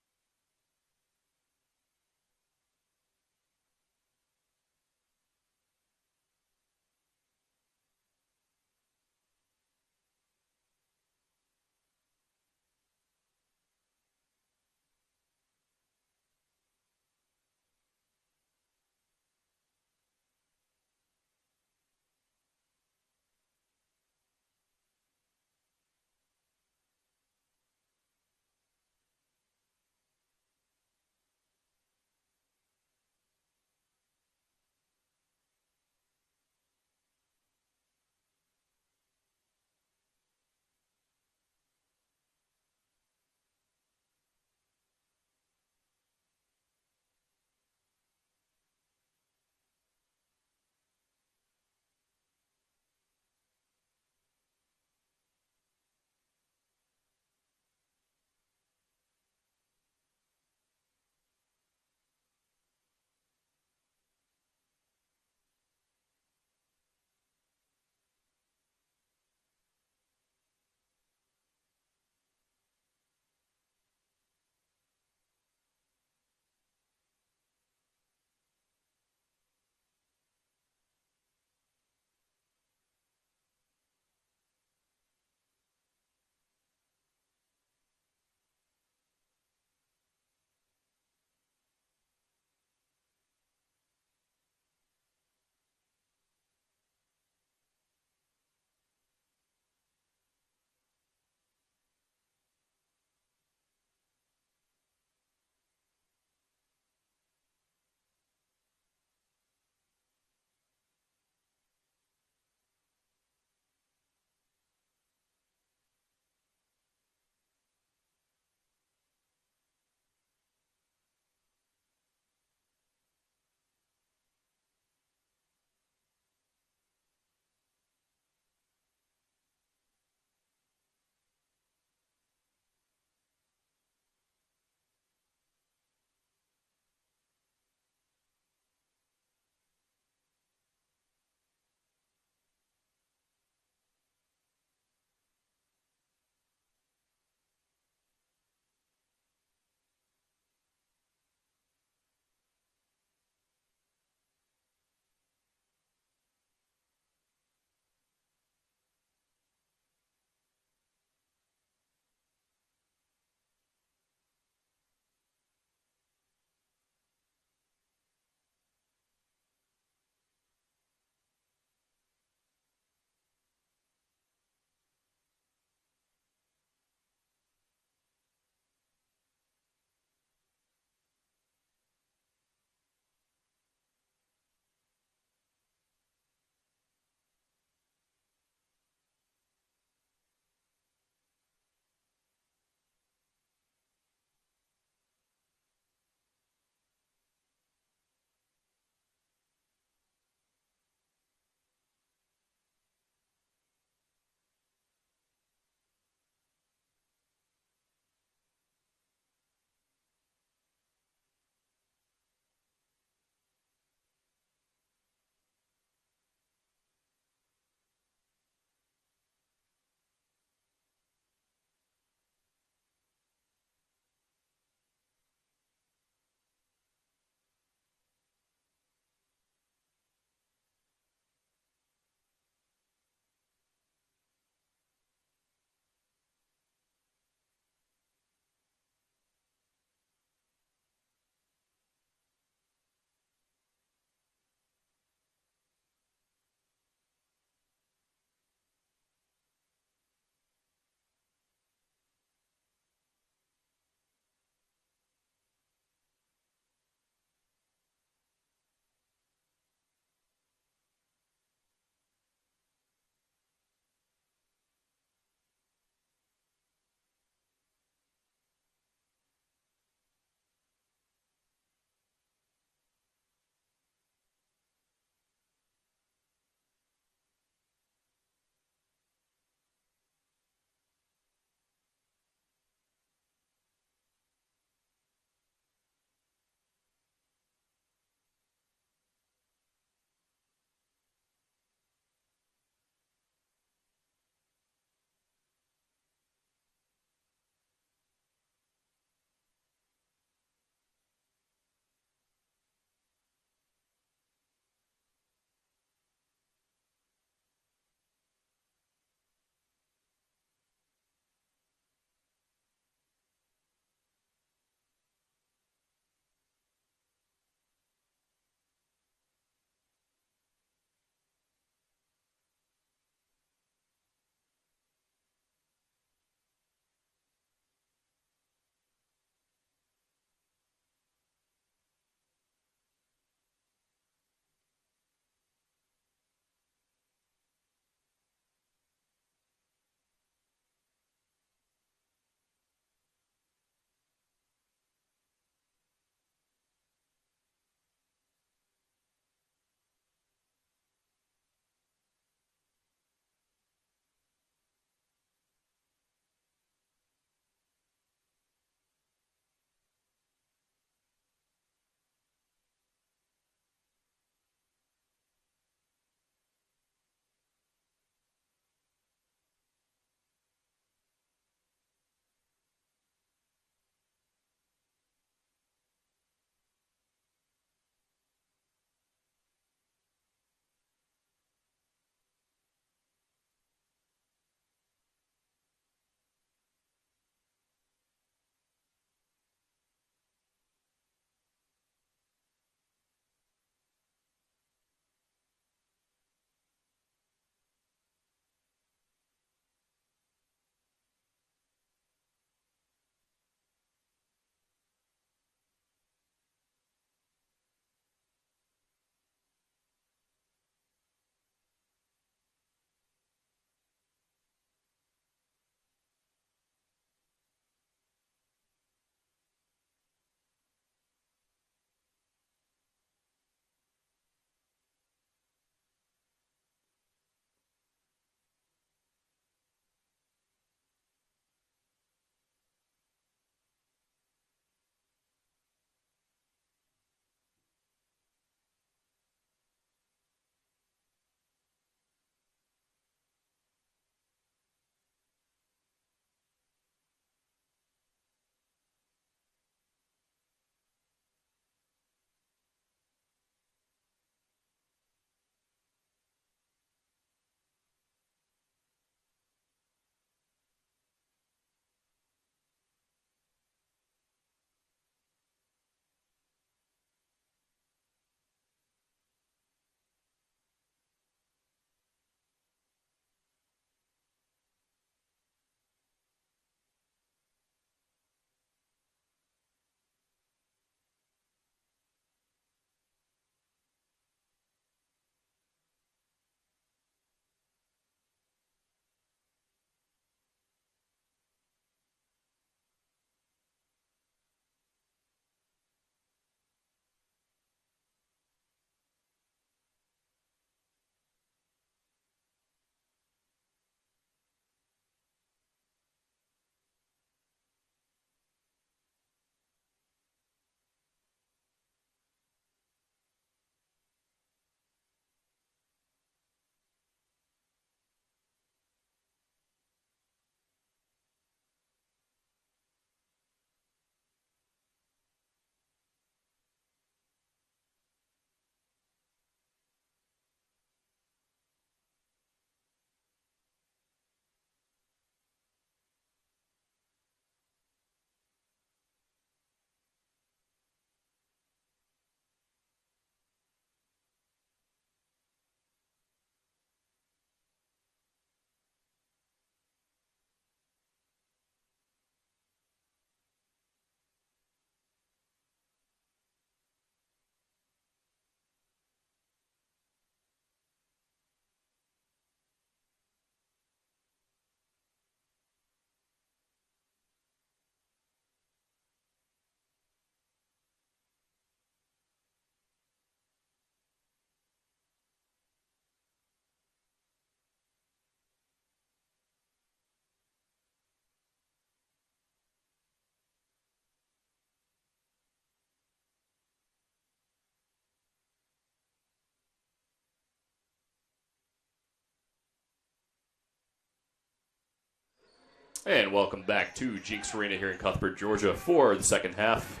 And welcome back to Jinx Arena here in Cuthbert, Georgia for the second half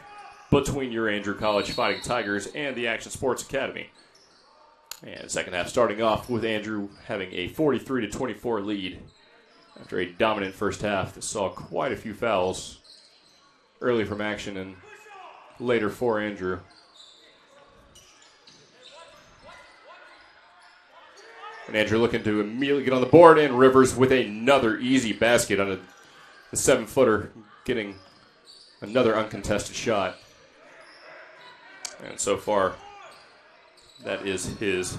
between your Andrew College Fighting Tigers and the Action Sports Academy. And second half starting off with Andrew having a 43-24 lead after a dominant first half that saw quite a few fouls early from action and later for Andrew. And Andrew looking to immediately get on the board, and Rivers with another easy basket on the 7-footer, getting another uncontested shot. And so far, that is his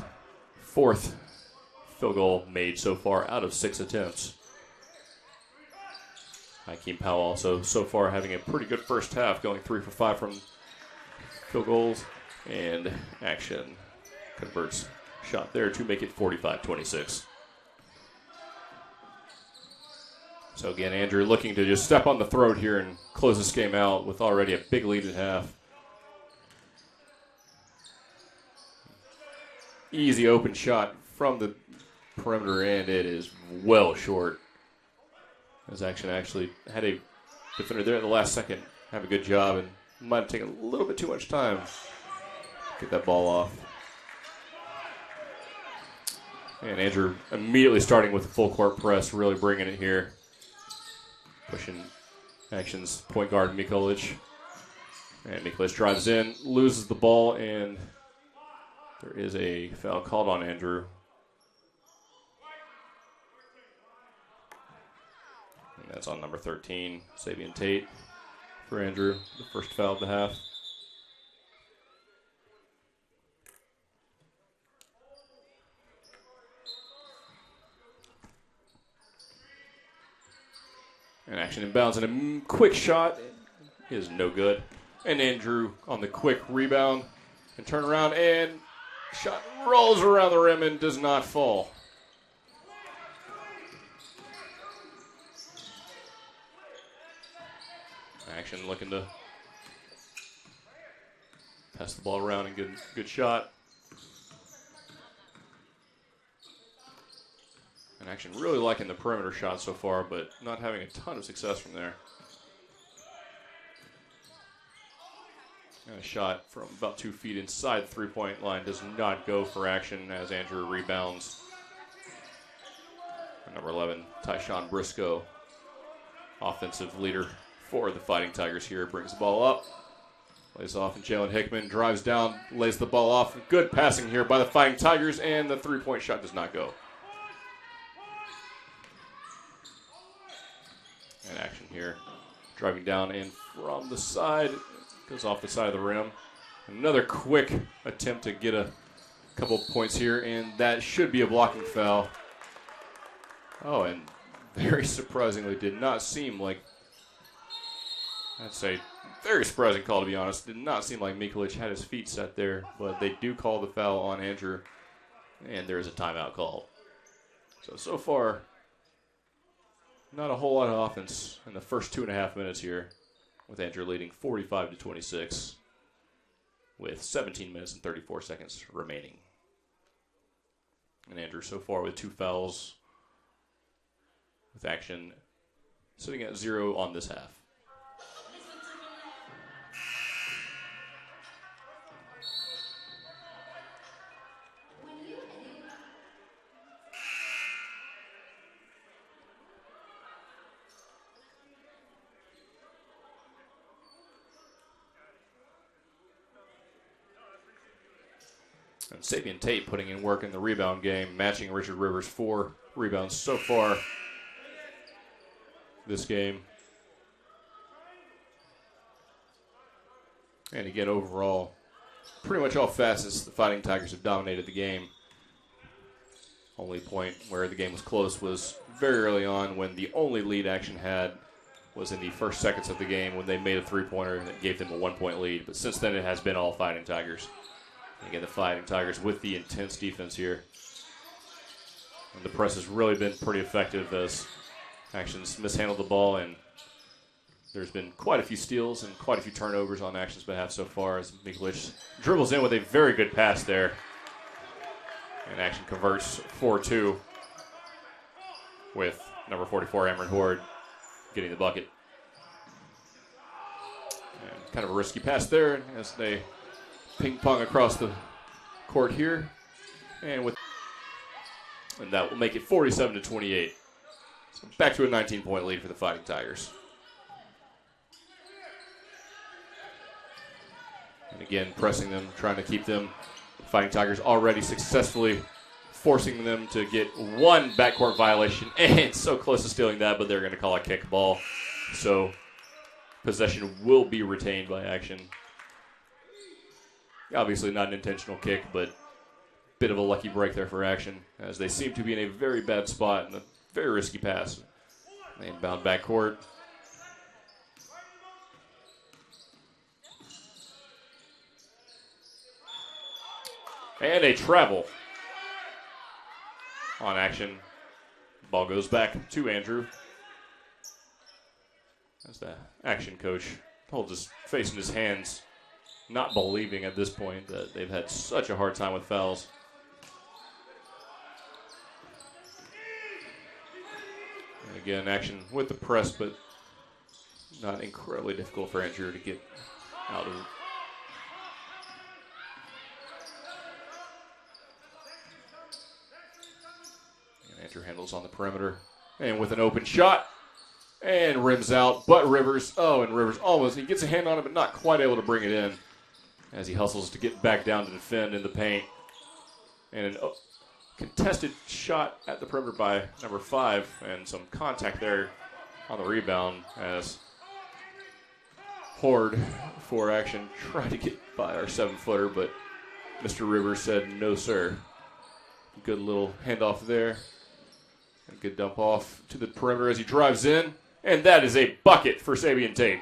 fourth field goal made so far out of 6 attempts. Hakeem Powell also so far having a pretty good first half, going 3 for 5 from field goals, and Action converts shot there to make it 45-26. So again, Andrew looking to just step on the throat here and close this game out with already a big lead at half. Easy open shot from the perimeter, and it is well short. As Action actually had a defender there in the last second have a good job, and might have taken a little bit too much time to get that ball off. And Andrew immediately starting with the full court press, really bringing it here. Pushing Action's point guard, Mikulic. And Mikulic drives in, loses the ball, and there is a foul called on Andrew. And that's on number 13, Sabian Tate for Andrew, the first foul of the half. And Action inbounds, and a quick shot is no good. And Andrew on the quick rebound and turn around, and shot rolls around the rim and does not fall. Action looking to pass the ball around and good shot. And Action really liking the perimeter shot so far, but not having a ton of success from there. And a shot from about 2 feet inside the three-point line does not go for Action as Andrew rebounds. And number 11, Tyshawn Briscoe, offensive leader for the Fighting Tigers here, brings the ball up. Lays off, and Jalen Hickman drives down, lays the ball off. Good passing here by the Fighting Tigers, and the three-point shot does not go. And Action here, driving down and from the side, goes off the side of the rim. Another quick attempt to get a couple points here, and that should be a blocking foul. Oh, and very surprisingly, did not seem like, I'd say, very surprising call, to be honest. Did not seem like Mikulic had his feet set there, but they do call the foul on Andrew, and there is a timeout call. So far, not a whole lot of offense in the first 2.5 minutes here, with Andrew leading 45-26 with 17 minutes and 34 seconds remaining. And Andrew so far with 2 fouls, with Action sitting at 0 on this half. And Sabian Tate putting in work in the rebound game, matching Richard Rivers' 4 rebounds so far this game. And again, overall, pretty much all facets, the Fighting Tigers have dominated the game. Only point where the game was close was very early on, when the only lead Action had was in the first seconds of the game, when they made a three-pointer that gave them a 1-point lead. But since then, it has been all Fighting Tigers. And again, the Fighting Tigers with the intense defense here. And the press has really been pretty effective as Action's mishandled the ball, and there's been quite a few steals and quite a few turnovers on Action's behalf so far, as Mikulic dribbles in with a very good pass there. And Action converts 4-2 with number 44, Amron Horde, getting the bucket. And kind of a risky pass there as they ping pong across the court here. And that will make it 47-28. So back to a 19-point lead for the Fighting Tigers. And again, pressing them, trying to keep them. Fighting Tigers already successfully forcing them to get one backcourt violation, and so close to stealing that, but they're going to call a kick ball. So possession will be retained by Action. Obviously not an intentional kick, but bit of a lucky break there for Action, as they seem to be in a very bad spot and a very risky pass. They inbound backcourt. And a travel on Action. Ball goes back to Andrew. As the Action coach holds his face in his hands, not believing at this point that they've had such a hard time with fouls. And again, Action with the press, but not incredibly difficult for Andrew to get out of it. Andrew handles on the perimeter. And with an open shot. And rims out. But Rivers. Oh, and Rivers almost. He gets a hand on it, but not quite able to bring it in. As he hustles to get back down to defend in the paint. And a contested shot at the perimeter by number 5. And some contact there on the rebound. As Horde for Action tried to get by our 7-footer. But Mr. Rivers said, no, sir. Good little handoff there. A good dump off to the perimeter as he drives in. And that is a bucket for Sabian Tate.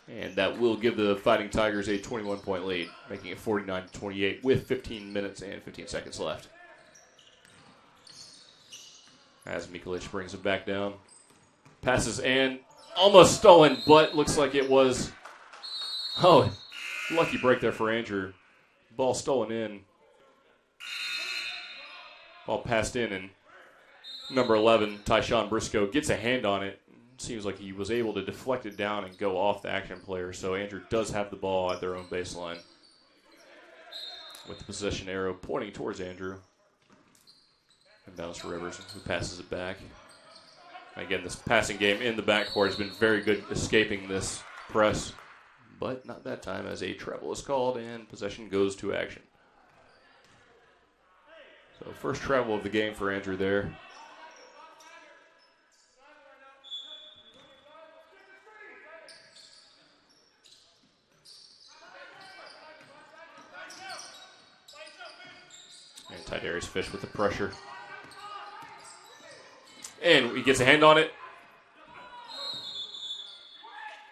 And that will give the Fighting Tigers a 21-point lead, making it 49-28 with 15 minutes and 15 seconds left. As Mikulich brings it back down. Passes and almost stolen, but looks like it was... Oh, lucky break there for Andrew. Ball stolen in. Ball passed in, and number 11, Tyshawn Briscoe, gets a hand on it. Seems like he was able to deflect it down and go off the Action player. So Andrew does have the ball at their own baseline. With the possession arrow pointing towards Andrew. And bounce to Rivers, who passes it back. And again, this passing game in the backcourt has been very good escaping this press. But not that time, as a travel is called and possession goes to Action. So first travel of the game for Andrew there. And Tydarius Fish with the pressure. And he gets a hand on it.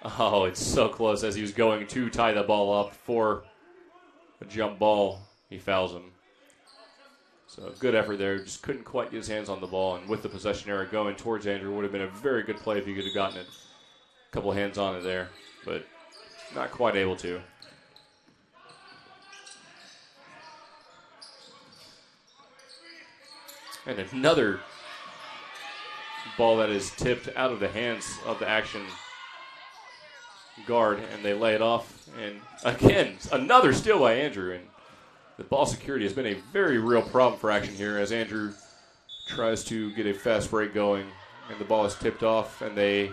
Oh, it's so close as he was going to tie the ball up for a jump ball. He fouls him. So good effort there. Just couldn't quite get his hands on the ball. And with the possession error going towards Andrew, would have been a very good play if he could have gotten it. A couple of hands on it there, but not quite able to. And another ball that is tipped out of the hands of the Action guard, and they lay it off. And again, another steal by Andrew. And the ball security has been a very real problem for Action here as Andrew tries to get a fast break going, and the ball is tipped off, and they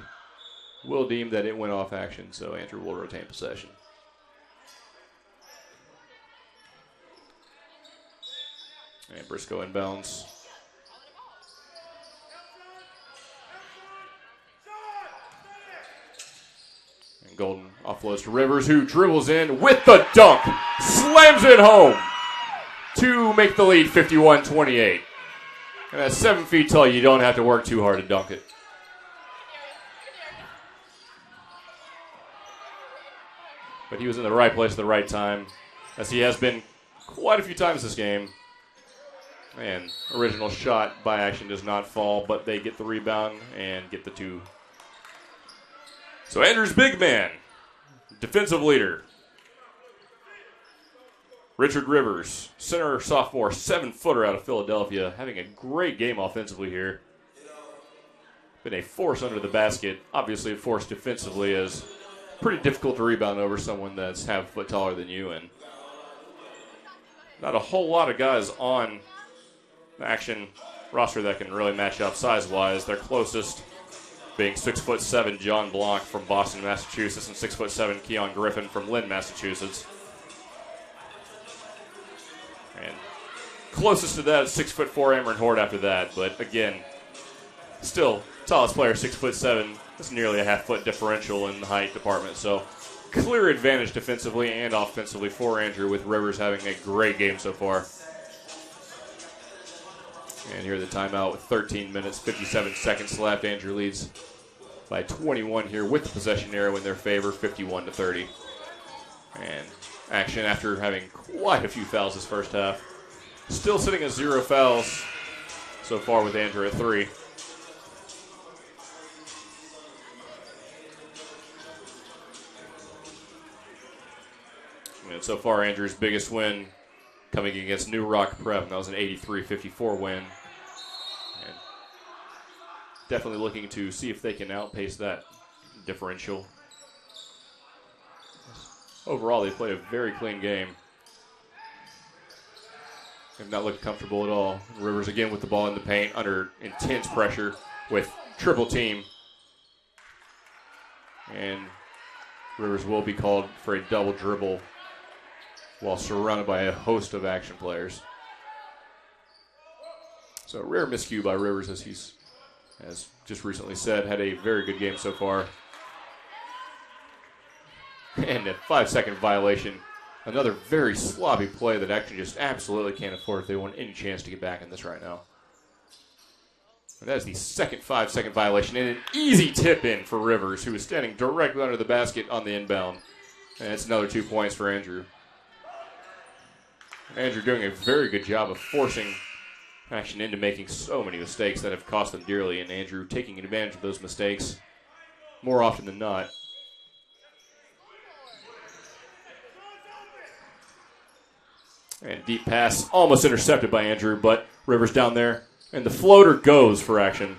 will deem that it went off Action, so Andrew will retain possession. And Briscoe inbounds. And Golden offloads to Rivers, who dribbles in with the dunk, slams it home to make the lead 51-28. And at 7 feet tall, you don't have to work too hard to dunk it. But he was in the right place at the right time, as he has been quite a few times this game. And original shot by Action does not fall, but they get the rebound and get the 2. So Andrew's big man, defensive leader, Richard Rivers, center sophomore, 7-footer out of Philadelphia, having a great game offensively here. been a force under the basket. Obviously a force defensively, as pretty difficult to rebound over someone that's half a foot taller than you, and not a whole lot of guys on the Action roster that can really match up size-wise. Their closest being 6'7" John Blanc from Boston, Massachusetts, and 6'7" Keon Griffin from Lynn, Massachusetts. And closest to that is 6'4" Amron Hort after that, but again, still tallest player, 6'7". That's nearly a half-foot differential in the height department. So clear advantage defensively and offensively for Andrew, with Rivers having a great game so far. And here the timeout with 13 minutes, 57 seconds left. Andrew leads by 21 here with the possession arrow in their favor, 51-30. And Action, after having quite a few fouls this first half, still sitting at 0 fouls so far with Andrew at 3. And so far, Andrew's biggest win coming against New Rock Prep, and that was an 83-54 win. And definitely looking to see if they can outpace that differential. Overall, they played a very clean game. Have not looked comfortable at all. Rivers again with the ball in the paint under intense pressure with triple team. And Rivers will be called for a double dribble while surrounded by a host of Action players. So a rare miscue by Rivers, as he's, as just recently said, had a very good game so far. And a 5-second violation. Another very sloppy play that Action just absolutely can't afford if they want any chance to get back in this right now. And that is the second 5-second violation, and an easy tip in for Rivers, who is standing directly under the basket on the inbound. And it's another 2 points for Andrew. Andrew doing a very good job of forcing Action into making so many mistakes that have cost them dearly, and Andrew taking advantage of those mistakes more often than not. And deep pass almost intercepted by Andrew, but Rivers down there, and the floater goes for Action.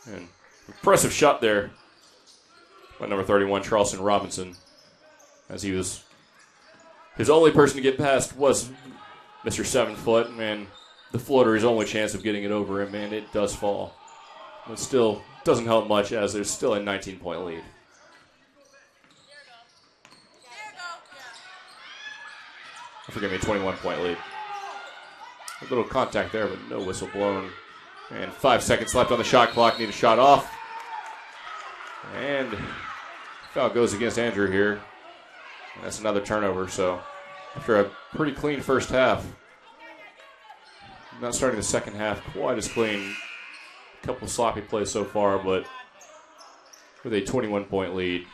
And impressive shot there by number 31, Charleston Robinson, as he was, his only person to get past was Mr. 7-foot, and the floater, his only chance of getting it over him, and it does fall. But still doesn't help much, as there's still a 19-point lead. Forgive me, 21-point lead. A little contact there, but no whistle blown. And 5 seconds left on the shot clock. Need a shot off. And foul goes against Andrew here. And that's another turnover. So after a pretty clean first half, not starting the second half quite as clean. A couple sloppy plays so far, but with a 21-point lead.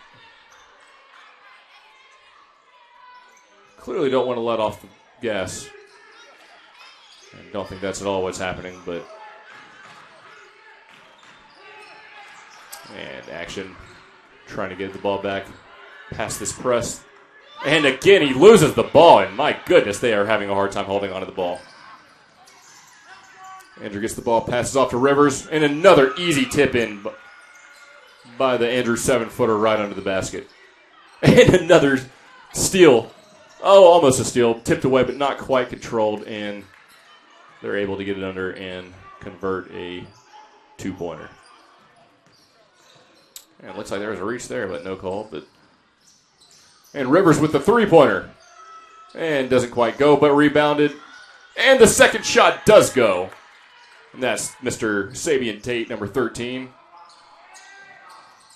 Clearly don't want to let off the gas. I don't think that's at all what's happening, but and Action trying to get the ball back past this press. And again, he loses the ball, and my goodness, they are having a hard time holding onto the ball. Andrew gets the ball, passes off to Rivers, and another easy tip in by the Andrew 7-footer right under the basket. And another steal. Oh, almost a steal. Tipped away, but not quite controlled, and they're able to get it under and convert a 2-pointer. And it looks like there was a reach there, but no call. And Rivers with the 3-pointer. And doesn't quite go, but rebounded. And the second shot does go. And that's Mr. Sabian Tate, number 13.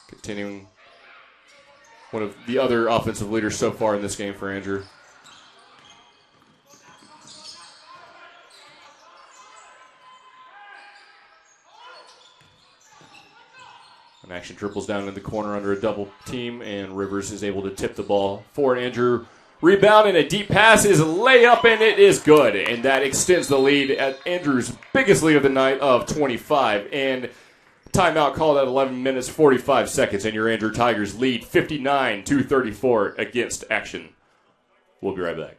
Continuing one of the other offensive leaders so far in this game for Andrew. And Action triples down in the corner under a double team, and Rivers is able to tip the ball for Andrew. Rebound and a deep pass is layup, and it is good. And that extends the lead at Andrew's biggest lead of the night of 25. And timeout called at 11 minutes, 45 seconds. And your Andrew Tigers lead 59-34 against Action. We'll be right back.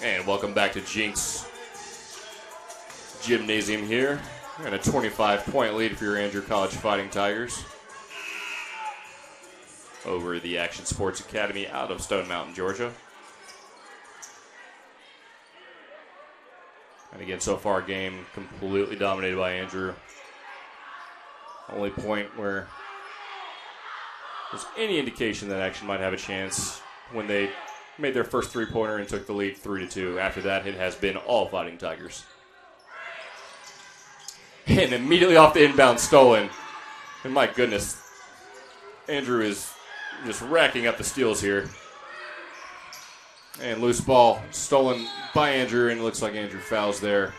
And welcome back to Jinx Gymnasium here. And a 25-point lead for your Andrew College Fighting Tigers over the Action Sports Academy out of Stone Mountain, Georgia. And again, so far, game completely dominated by Andrew. Only point where there's any indication that Action might have a chance when they made their first three-pointer and took the lead 3-2. After that, it has been all Fighting Tigers. And immediately off the inbound stolen. And my goodness, Andrew is just racking up the steals here. And loose ball stolen by Andrew, and it looks like Andrew fouls there.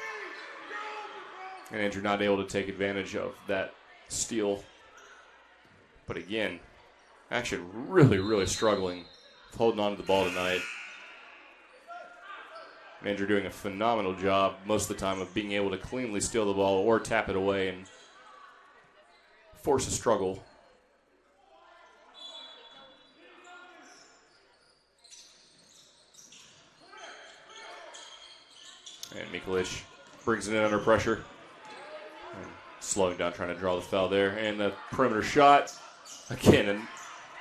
And Andrew not able to take advantage of that steal. But again, Action really, really struggling with holding on to the ball tonight. Andrew doing a phenomenal job most of the time of being able to cleanly steal the ball or tap it away and force a struggle. And Mikulich brings it in under pressure. And slowing down, trying to draw the foul there. And the perimeter shot. Again, and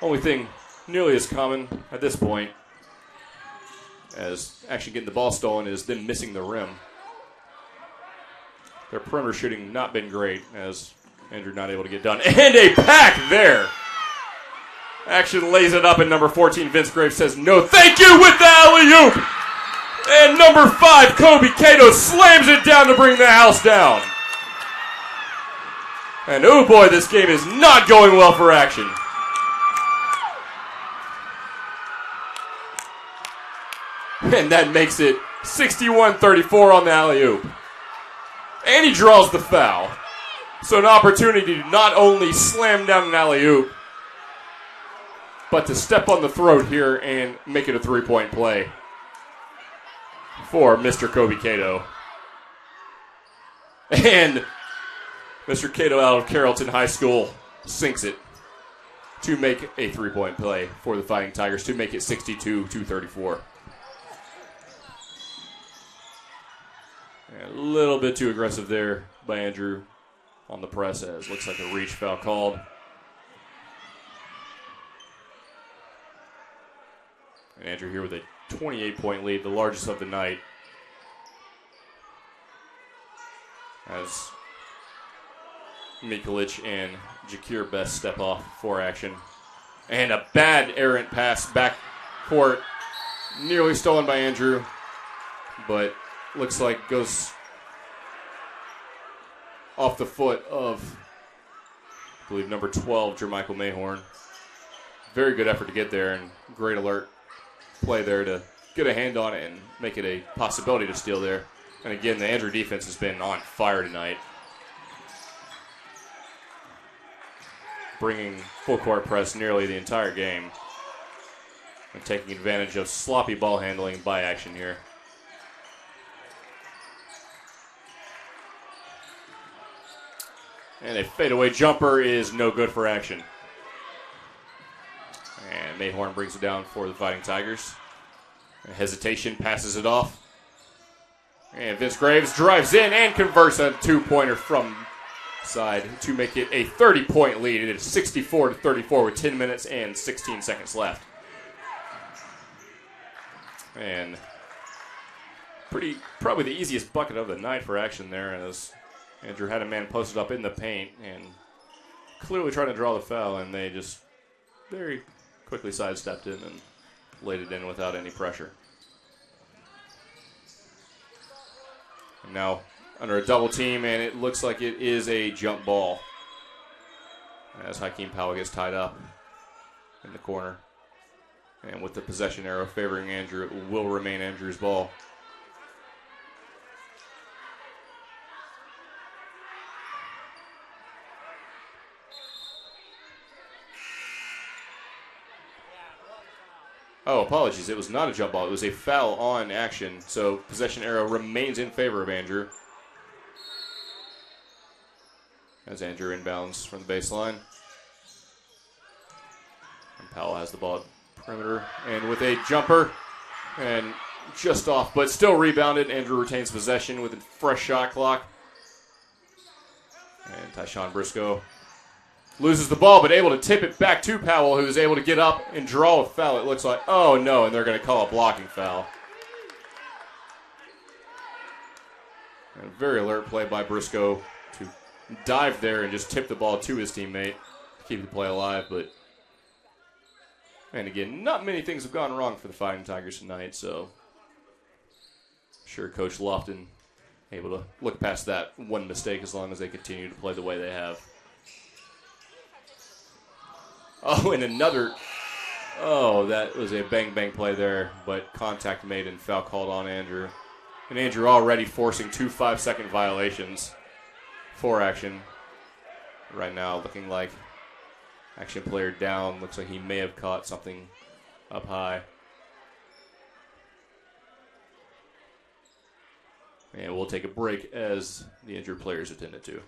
only thing nearly as common at this point as actually getting the ball stolen is then missing the rim. Their perimeter shooting not been great as Andrew not able to get done. And a pack there. Action lays it up, and number 14, Vince Graves, says no thank you with the alley-oop. And number 5, Kobe Cato, slams it down to bring the house down. And oh boy, this game is not going well for Action. And that makes it 61-34 on the alley-oop. And he draws the foul. So an opportunity to not only slam down an alley-oop, but to step on the throat here and make it a three-point play for Mr. Kobe Cato. And Mr. Cato out of Carrollton High School sinks it to make a three-point play for the Fighting Tigers to make it 62-34. A little bit too aggressive there by Andrew on the press, as looks like a reach foul called. And Andrew here with a 28-point lead, the largest of the night. As Mikulich and Jakir Best step off for Action. And a bad errant pass back court, nearly stolen by Andrew, but looks like goes off the foot of, I believe, number 12, Jermichael Mayhorn. Very good effort to get there, and great alert play there to get a hand on it and make it a possibility to steal there. And again, the Andrew defense has been on fire tonight, bringing full court press nearly the entire game and taking advantage of sloppy ball handling by Action here. And a fadeaway jumper is no good for Action. And Mayhorn brings it down for the Fighting Tigers. A hesitation, passes it off. And Vince Graves drives in and converts a two-pointer from side to make it a 30-point lead. It is 64-34 with 10 minutes and 16 seconds left. And probably the easiest bucket of the night for Action there, as Andrew had a man posted up in the paint and clearly trying to draw the foul, and they just very quickly sidestepped in and laid it in without any pressure. And now under a double team, and it looks like it is a jump ball as Hakeem Powell gets tied up in the corner. And with the possession arrow favoring Andrew, it will remain Andrew's ball. Oh, apologies. It was not a jump ball. It was a foul on Action. So possession arrow remains in favor of Andrew. As Andrew inbounds from the baseline. And Powell has the ball at perimeter. And with a jumper. And just off, but still rebounded. Andrew retains possession with a fresh shot clock. And Tyshawn Briscoe loses the ball, but able to tip it back to Powell, who is able to get up and draw a foul, it looks like. Oh, no, and they're going to call a blocking foul. And a very alert play by Briscoe to dive there and just tip the ball to his teammate to keep the play alive. But, and again, not many things have gone wrong for the Fighting Tigers tonight, so I'm sure Coach Lofton able to look past that one mistake as long as they continue to play the way they have. Oh, and another. Oh, that was a bang-bang play there, but contact made and foul called on Andrew. And Andrew already forcing 2 5-second violations for action. Right now looking like action player down. Looks like he may have caught something up high. And we'll take a break as the injured players attended to.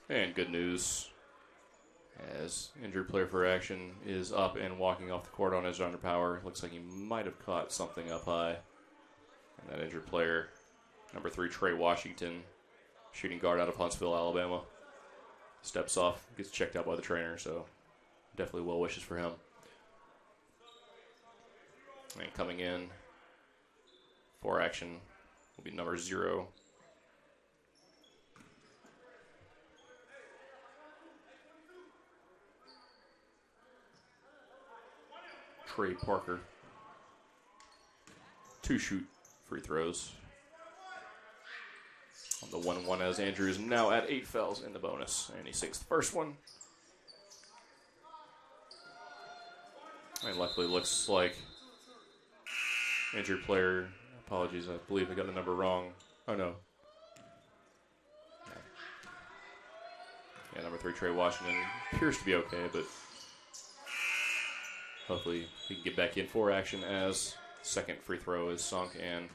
And good news, as injured player for action is up and walking off the court on his under power. Looks like he might have caught something up high. And that injured player, number 3, Trey Washington, shooting guard out of Huntsville, Alabama, steps off, gets checked out by the trainer, so definitely well wishes for him. And coming in for action will be number 0, Trey Parker. 2 shoot free throws on the 1-1 as Andrew is now at 8 fouls in the bonus. And he sinks the first one. And luckily looks like injured player, apologies, I believe I got the number wrong. Oh no. Yeah, number 3, Trey Washington appears to be okay, but hopefully he can get back in for action as second free throw is sunk. And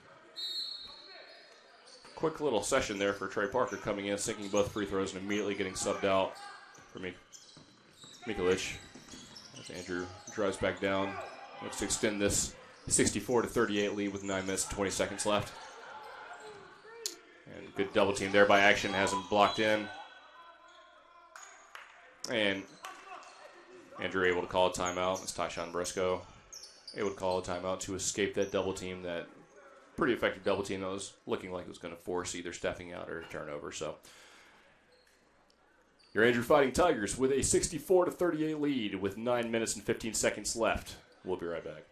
quick little session there for Trey Parker coming in, sinking both free throws and immediately getting subbed out for Mikulich. As Andrew drives back down, looks to extend this 64-38 lead with 9 minutes and 20 seconds left. And good double team there by action, has him blocked in. And Andrew able to call a timeout. It's Tyshawn Briscoe able to call a timeout to escape that double team, that pretty effective double team that was looking like it was going to force either stepping out or a turnover. So your Andrew Fighting Tigers with a 64-38 lead with 9 minutes and 15 seconds left. We'll be right back.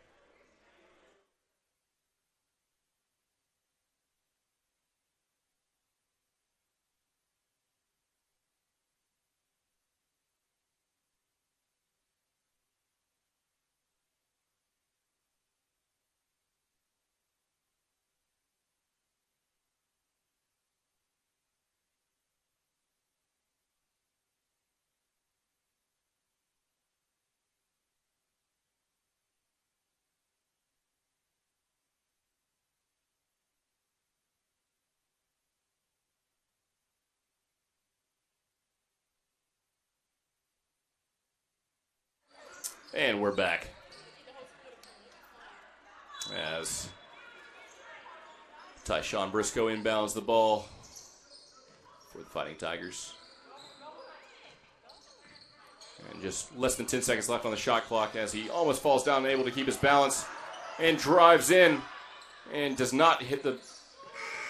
And we're back. As Tyshawn Briscoe inbounds the ball for the Fighting Tigers. And just less than 10 seconds left on the shot clock as he almost falls down and able to keep his balance and drives in and does not hit the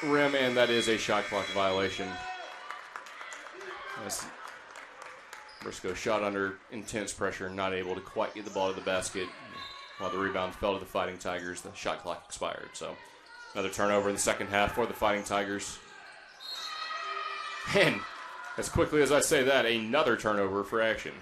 rim, and that is a shot clock violation. As Briscoe shot under intense pressure, not able to quite get the ball to the basket. While the rebound fell to the Fighting Tigers, the shot clock expired. So another turnover in the second half for the Fighting Tigers. And As quickly as I say that, another turnover for Action.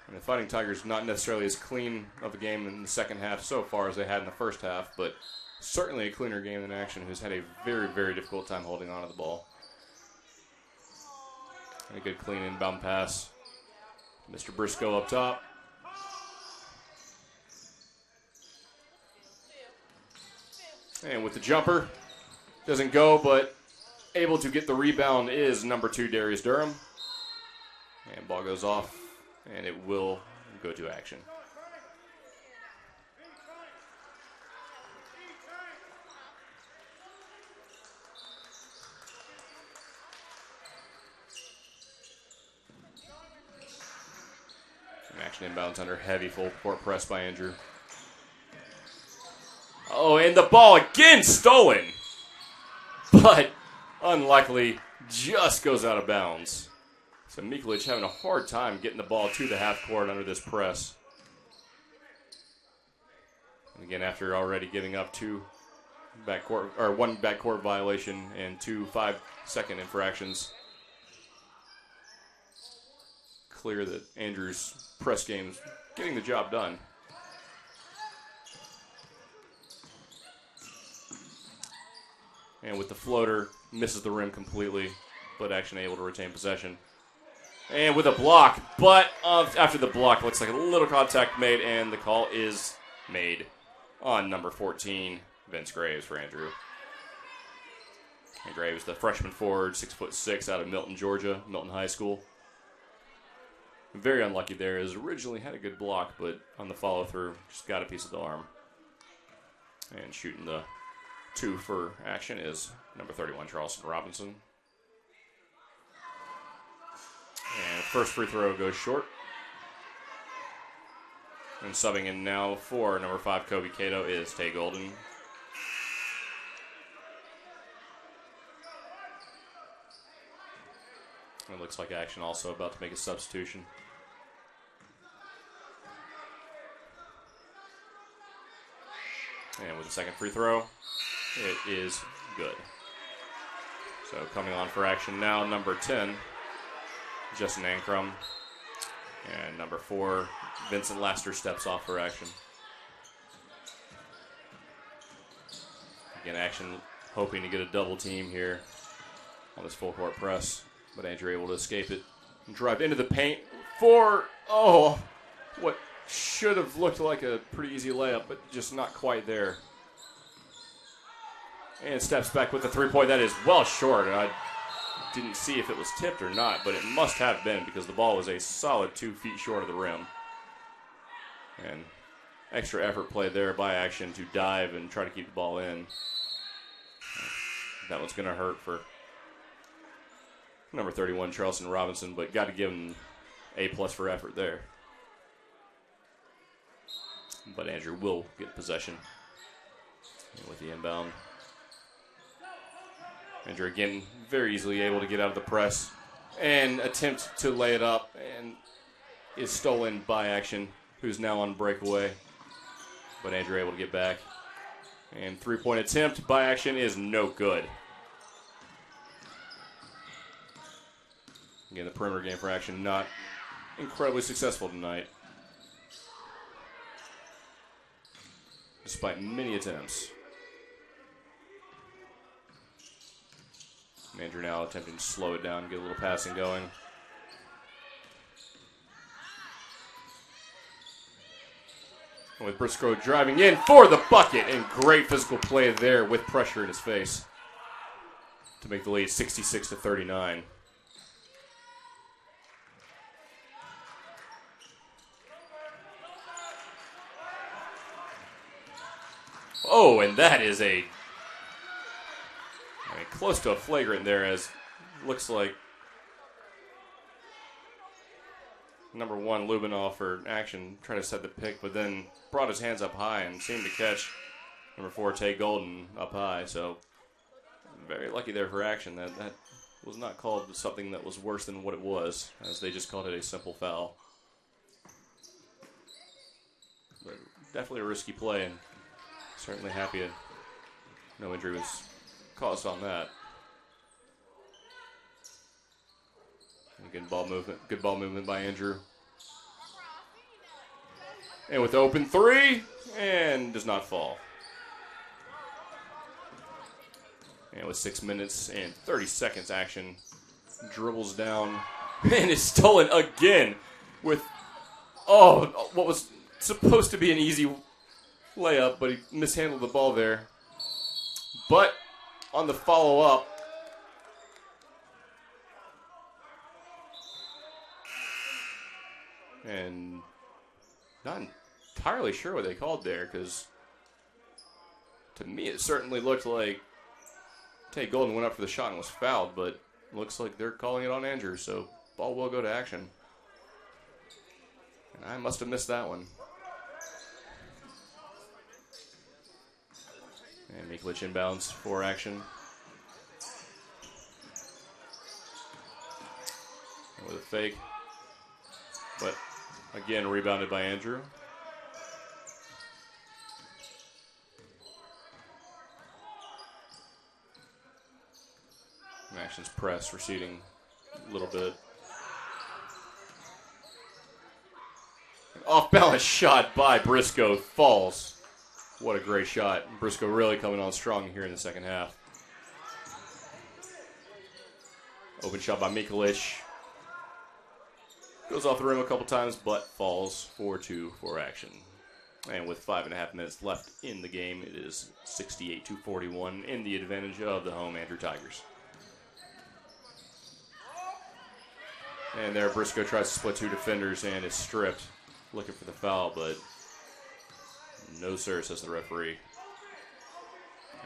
And the Fighting Tigers not necessarily as clean of a game in the second half so far as they had in the first half, but certainly a cleaner game than Action, who's had a very, very difficult time holding on to the ball. And a good clean inbound pass. Mr. Briscoe up top. And with the jumper, doesn't go, but able to get the rebound is number 2, Darius Durham. And ball goes off, and it will go to Action. Action inbounds under heavy full court press by Andrew. Oh, and the ball again stolen. But unluckily, just goes out of bounds. So Mikulic having a hard time getting the ball to the half court under this press. And again, after already giving up one backcourt violation and 2 5-second infractions. Clear that Andrew's press game is getting the job done. And with the floater, misses the rim completely, but Action able to retain possession. And with a block, but after the block, looks like a little contact made, and the call is made on number 14, Vince Graves for Andrew. And Graves, the freshman forward, 6'6", out of Milton, Georgia, Milton High School. Very unlucky there, as originally had a good block, but on the follow-through, just got a piece of the arm. And shooting the 2 for Action is number 31, Charleston Robinson. And first free throw goes short. And subbing in now for number 5, Kobe Cato, is Tay Golden. It looks like Action also about to make a substitution. And with the second free throw, it is good. So coming on for Action now, number 10, Justin Ankrum. And number 4, Vincent Laster steps off for Action. Again, Action hoping to get a double team here on this full court press. But Andrew able to escape it and drive into the paint for, what should have looked like a pretty easy layup, but just not quite there. And steps back with the 3-point. That is well short, and I didn't see if it was tipped or not, but it must have been because the ball was a solid 2 feet short of the rim. And extra effort played there by Action to dive and try to keep the ball in. That one's going to hurt for number 31, Charleston Robinson, but got to give him A+ for effort there. But Andrew will get possession with the inbound. Andrew again very easily able to get out of the press and attempt to lay it up, and is stolen by Action, who's now on breakaway. But Andrew able to get back. And 3-point attempt by Action is no good. Again, the perimeter game for Action not incredibly successful tonight, despite many attempts. Andrew now attempting to slow it down, get a little passing going. And with Briscoe driving in for the bucket, and great physical play there with pressure in his face to make the lead 66-39. Oh, and that is close to a flagrant there, as looks like number 1, Lubinov, for Action, tried to set the pick, but then brought his hands up high and seemed to catch number 4, Tay Golden, up high. So very lucky there for Action. That was not called something that was worse than what it was, as they just called it a simple foul. But definitely a risky play, and certainly happy no injury was caused on that. Good ball movement by Andrew. And with the open three, and does not fall. And with 6 minutes and 30 seconds action, dribbles down and is stolen again with, what was supposed to be an easy layup, but he mishandled the ball there. But on the follow-up, and not entirely sure what they called there, because to me it certainly looked like Tay Golden went up for the shot and was fouled, but looks like they're calling it on Andrew, so ball will go to action. And I must have missed that one. And Miklich inbounds for action. And with a fake. But again, rebounded by Andrew. And action's press, receding a little bit. An off-balance shot by Briscoe falls. What a great shot. Briscoe really coming on strong here in the second half. Open shot by Miklich. Goes off the rim a couple times, but falls 4-2 for action. And with 5.5 minutes left in the game, it is 68-41 in the advantage of the home Andrew Tigers. And there Briscoe tries to split two defenders and is stripped. Looking for the foul, but no sir, says the referee.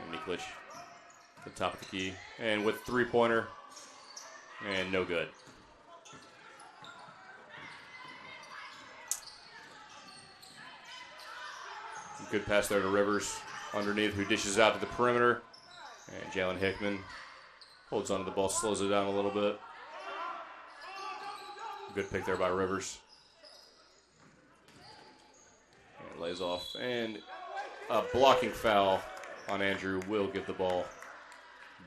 And Miklich, the top of the key. And with three-pointer, and no good. Good pass there to Rivers underneath, who dishes out to the perimeter. And Jalen Hickman holds onto the ball, slows it down a little bit. Good pick there by Rivers. And lays off. And a blocking foul on Andrew will give the ball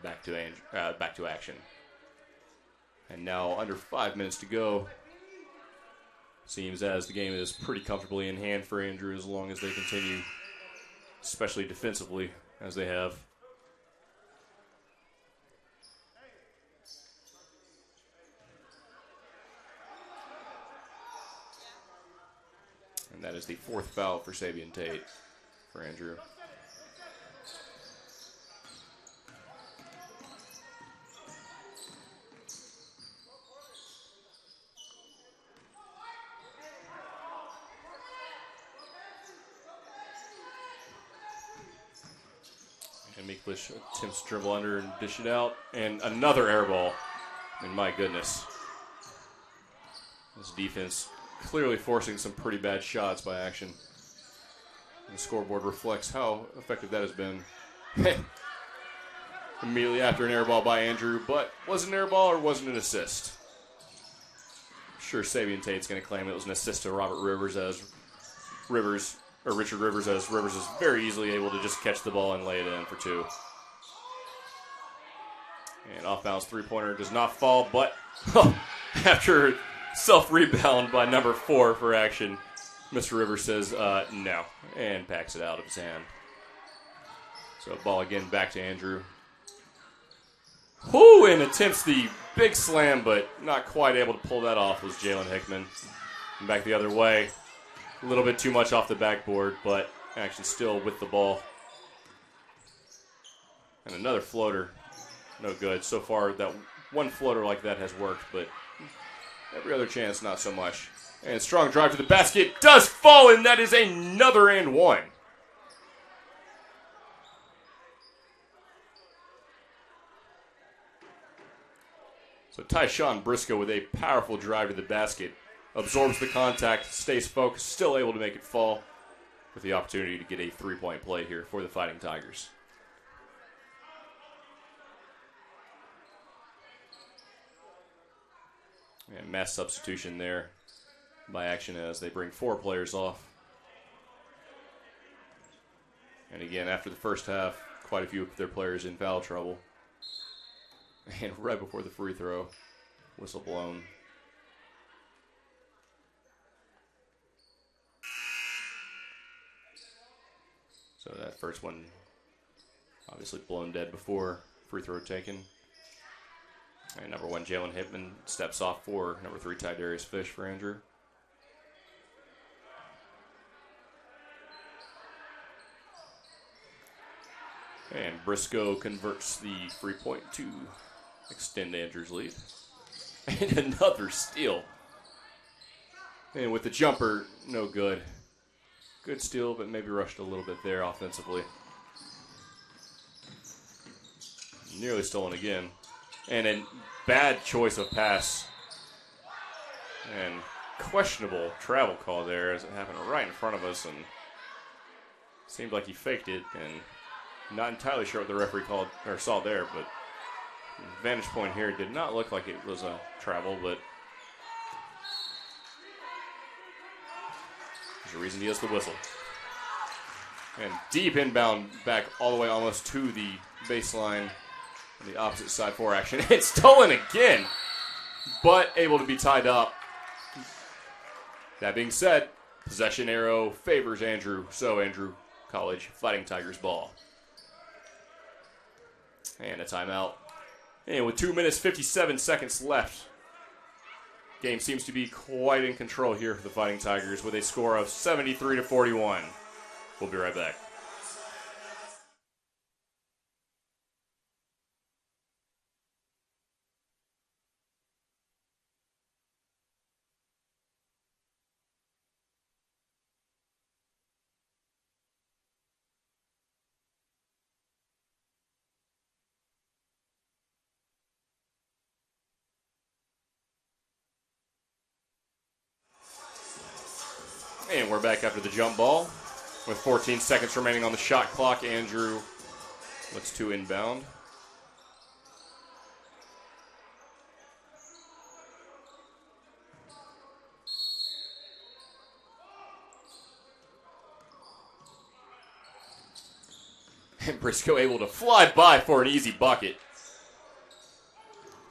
back to action. And now under 5 minutes to go. Seems as the game is pretty comfortably in hand for Andrew as long as they continue, especially defensively, as they have. And that is the fourth foul for Sabian Tate for Andrew. And Miklich attempts to dribble under and dish it out. And another air ball. And my goodness. This defense clearly forcing some pretty bad shots by action. And the scoreboard reflects how effective that has been. Immediately after an air ball by Andrew. But was it an air ball or was it an assist? I'm sure Sabian Tate's going to claim it was an assist to Richard Rivers, as Rivers is very easily able to just catch the ball and lay it in for two. And off-bounds three-pointer does not fall, but after self-rebound by number 4 for action, Mr. Rivers says no, and packs it out of his hand. So ball again back to Andrew. Whoo, and attempts the big slam, but not quite able to pull that off was Jalen Hickman. And back the other way. A little bit too much off the backboard, but actually still with the ball. And another floater. No good. So far, that one floater like that has worked, but every other chance, not so much. And strong drive to the basket does fall, and that is another and one. So Tyshawn Briscoe with a powerful drive to the basket. Absorbs the contact, stays focused, still able to make it fall with the opportunity to get a three-point play here for the Fighting Tigers. And mass substitution there by action as they bring 4 players off. And again, after the first half, quite a few of their players in foul trouble. And right before the free throw, Whistle blown. So that first one obviously blown dead before free throw taken. And number 1, Jalen Hickman steps off for number 3, Tydarius Fish for Andrew. And Briscoe converts the 3-point to extend Andrew's lead. And another steal. And with the jumper, no good. Good steal, but maybe rushed a little bit there offensively. Nearly stolen again. And a bad choice of pass. And questionable travel call there as it happened right in front of us. And seemed like he faked it. And not entirely sure what the referee called or saw there, but vantage point here did not look like it was a travel, but there's a reason he has the whistle. And deep inbound back all the way almost to the baseline on the opposite side for action. It's stolen again, but able to be tied up. That being said, possession arrow favors Andrew, so Andrew College Fighting Tigers ball. And a timeout. And with 2 minutes, 57 seconds left, game seems to be quite in control here for the Fighting Tigers with a score of 73-41. We'll be right back. And we're back after the jump ball. With 14 seconds remaining on the shot clock, Andrew looks to inbound. And Briscoe able to fly by for an easy bucket.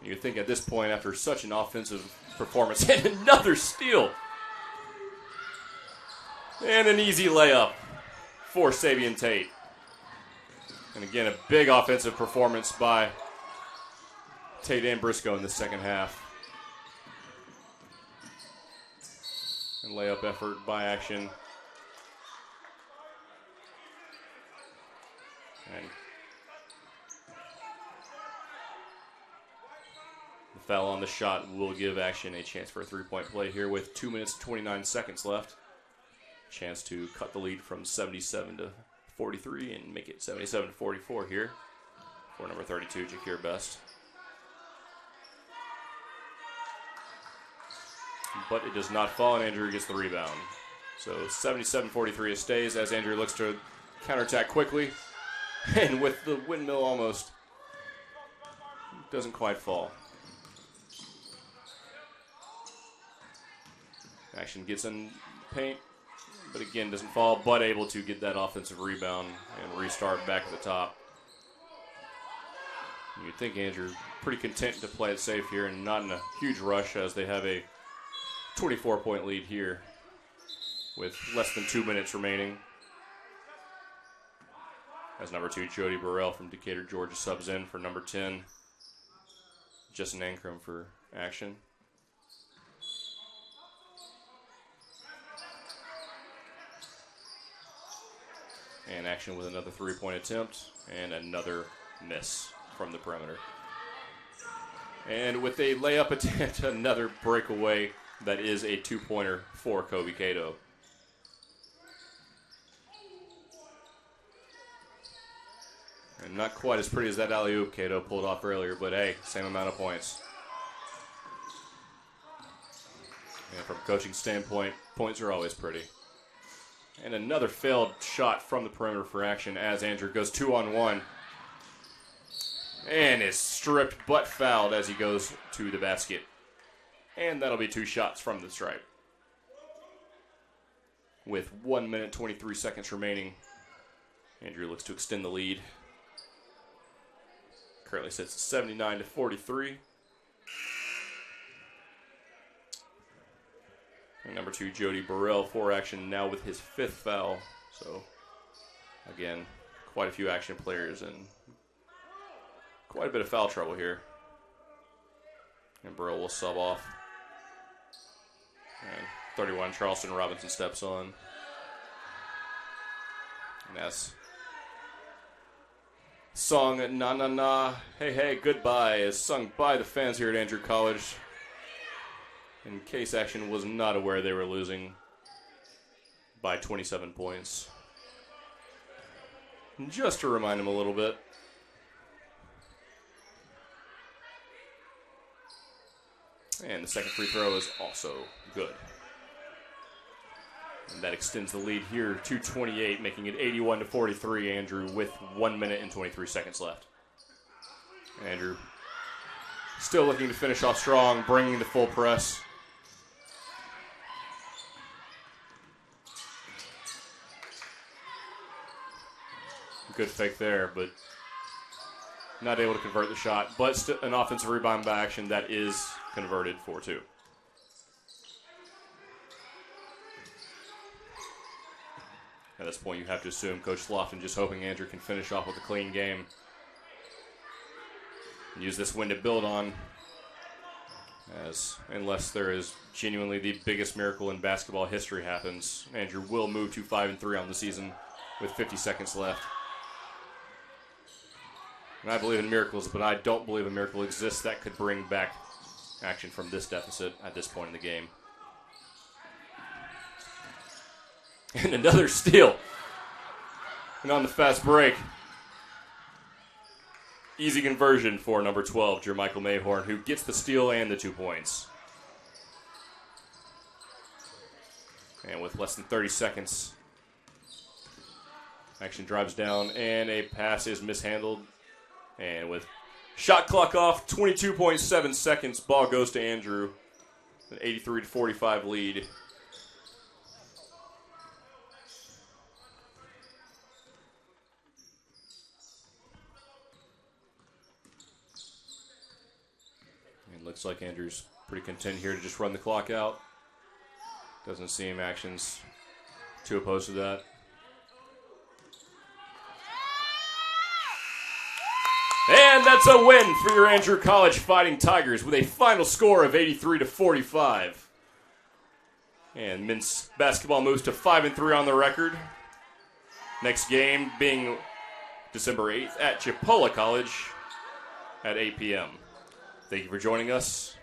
You'd think at this point, after such an offensive performance, and another steal. And an easy layup for Sabian Tate. And again, a big offensive performance by Tate and Briscoe in the second half. And layup effort by action. And the foul on the shot will give action a chance for a three-point play here with 2 minutes, 29 seconds left. Chance to cut the lead from 77 to 43 and make it 77 to 44 here for number 32, Jakir Best. But it does not fall, and Andrew gets the rebound. So 77-43 it stays as Andrew looks to counterattack quickly. And with the windmill almost, doesn't quite fall. Action gets in paint, but again doesn't fall, but able to get that offensive rebound and restart back at the top. You'd think Andrew pretty content to play it safe here and not in a huge rush as they have a 24-point lead here with less than 2 minutes remaining. As number 2, Jody Burrell from Decatur, Georgia, subs in for number 10, Justin Ankrum for action. And action with another three-point attempt and another miss from the perimeter. And with a layup attempt, another breakaway that is a two-pointer for Kobe Cato. And not quite as pretty as that alley-oop Cato pulled off earlier, but hey, same amount of points. And from a coaching standpoint, points are always pretty. And another failed shot from the perimeter for action as Andrew goes 2-on-1. And is stripped but fouled as he goes to the basket. And that'll be 2 shots from the stripe. With 1 minute, 23 seconds remaining, Andrew looks to extend the lead. Currently sits at 79-43. And number 2, Jody Burrell, for action now with his 5th foul. So, again, quite a few action players and quite a bit of foul trouble here. And Burrell will sub off. And 31, Charleston Robinson steps on. And that's song Na Na Na, Hey Hey Goodbye is sung by the fans here at Andrew College. In case action was not aware they were losing by 27 points. Just to remind him a little bit. And the second free throw is also good. And that extends the lead here to 28, making it 81-43, Andrew, with 1 minute and 23 seconds left. Andrew still looking to finish off strong, bringing the full press. Good fake there, but not able to convert the shot. But an offensive rebound by action that is converted for 2. At this point, you have to assume Coach Slofton just hoping Andrew can finish off with a clean game. And use this win to build on. Unless there is genuinely the biggest miracle in basketball history happens, Andrew will move to 5-3 on the season with 50 seconds left. And I believe in miracles, but I don't believe a miracle exists that could bring back action from this deficit at this point in the game. And another steal. And on the fast break, easy conversion for number 12, Jermichael Mayhorn, who gets the steal and the 2 points. And with less than 30 seconds, action drives down, and a pass is mishandled. And with shot clock off, 22.7 seconds, ball goes to Andrew. An 83-45 lead. And looks like Andrew's pretty content here to just run the clock out. Doesn't seem actions too opposed to that. And that's a win for your Andrew College Fighting Tigers with a final score of 83-45. And men's basketball moves to 5-3 on the record. Next game being December 8th at Chipola College at 8 p.m. Thank you for joining us.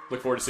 Look forward to seeing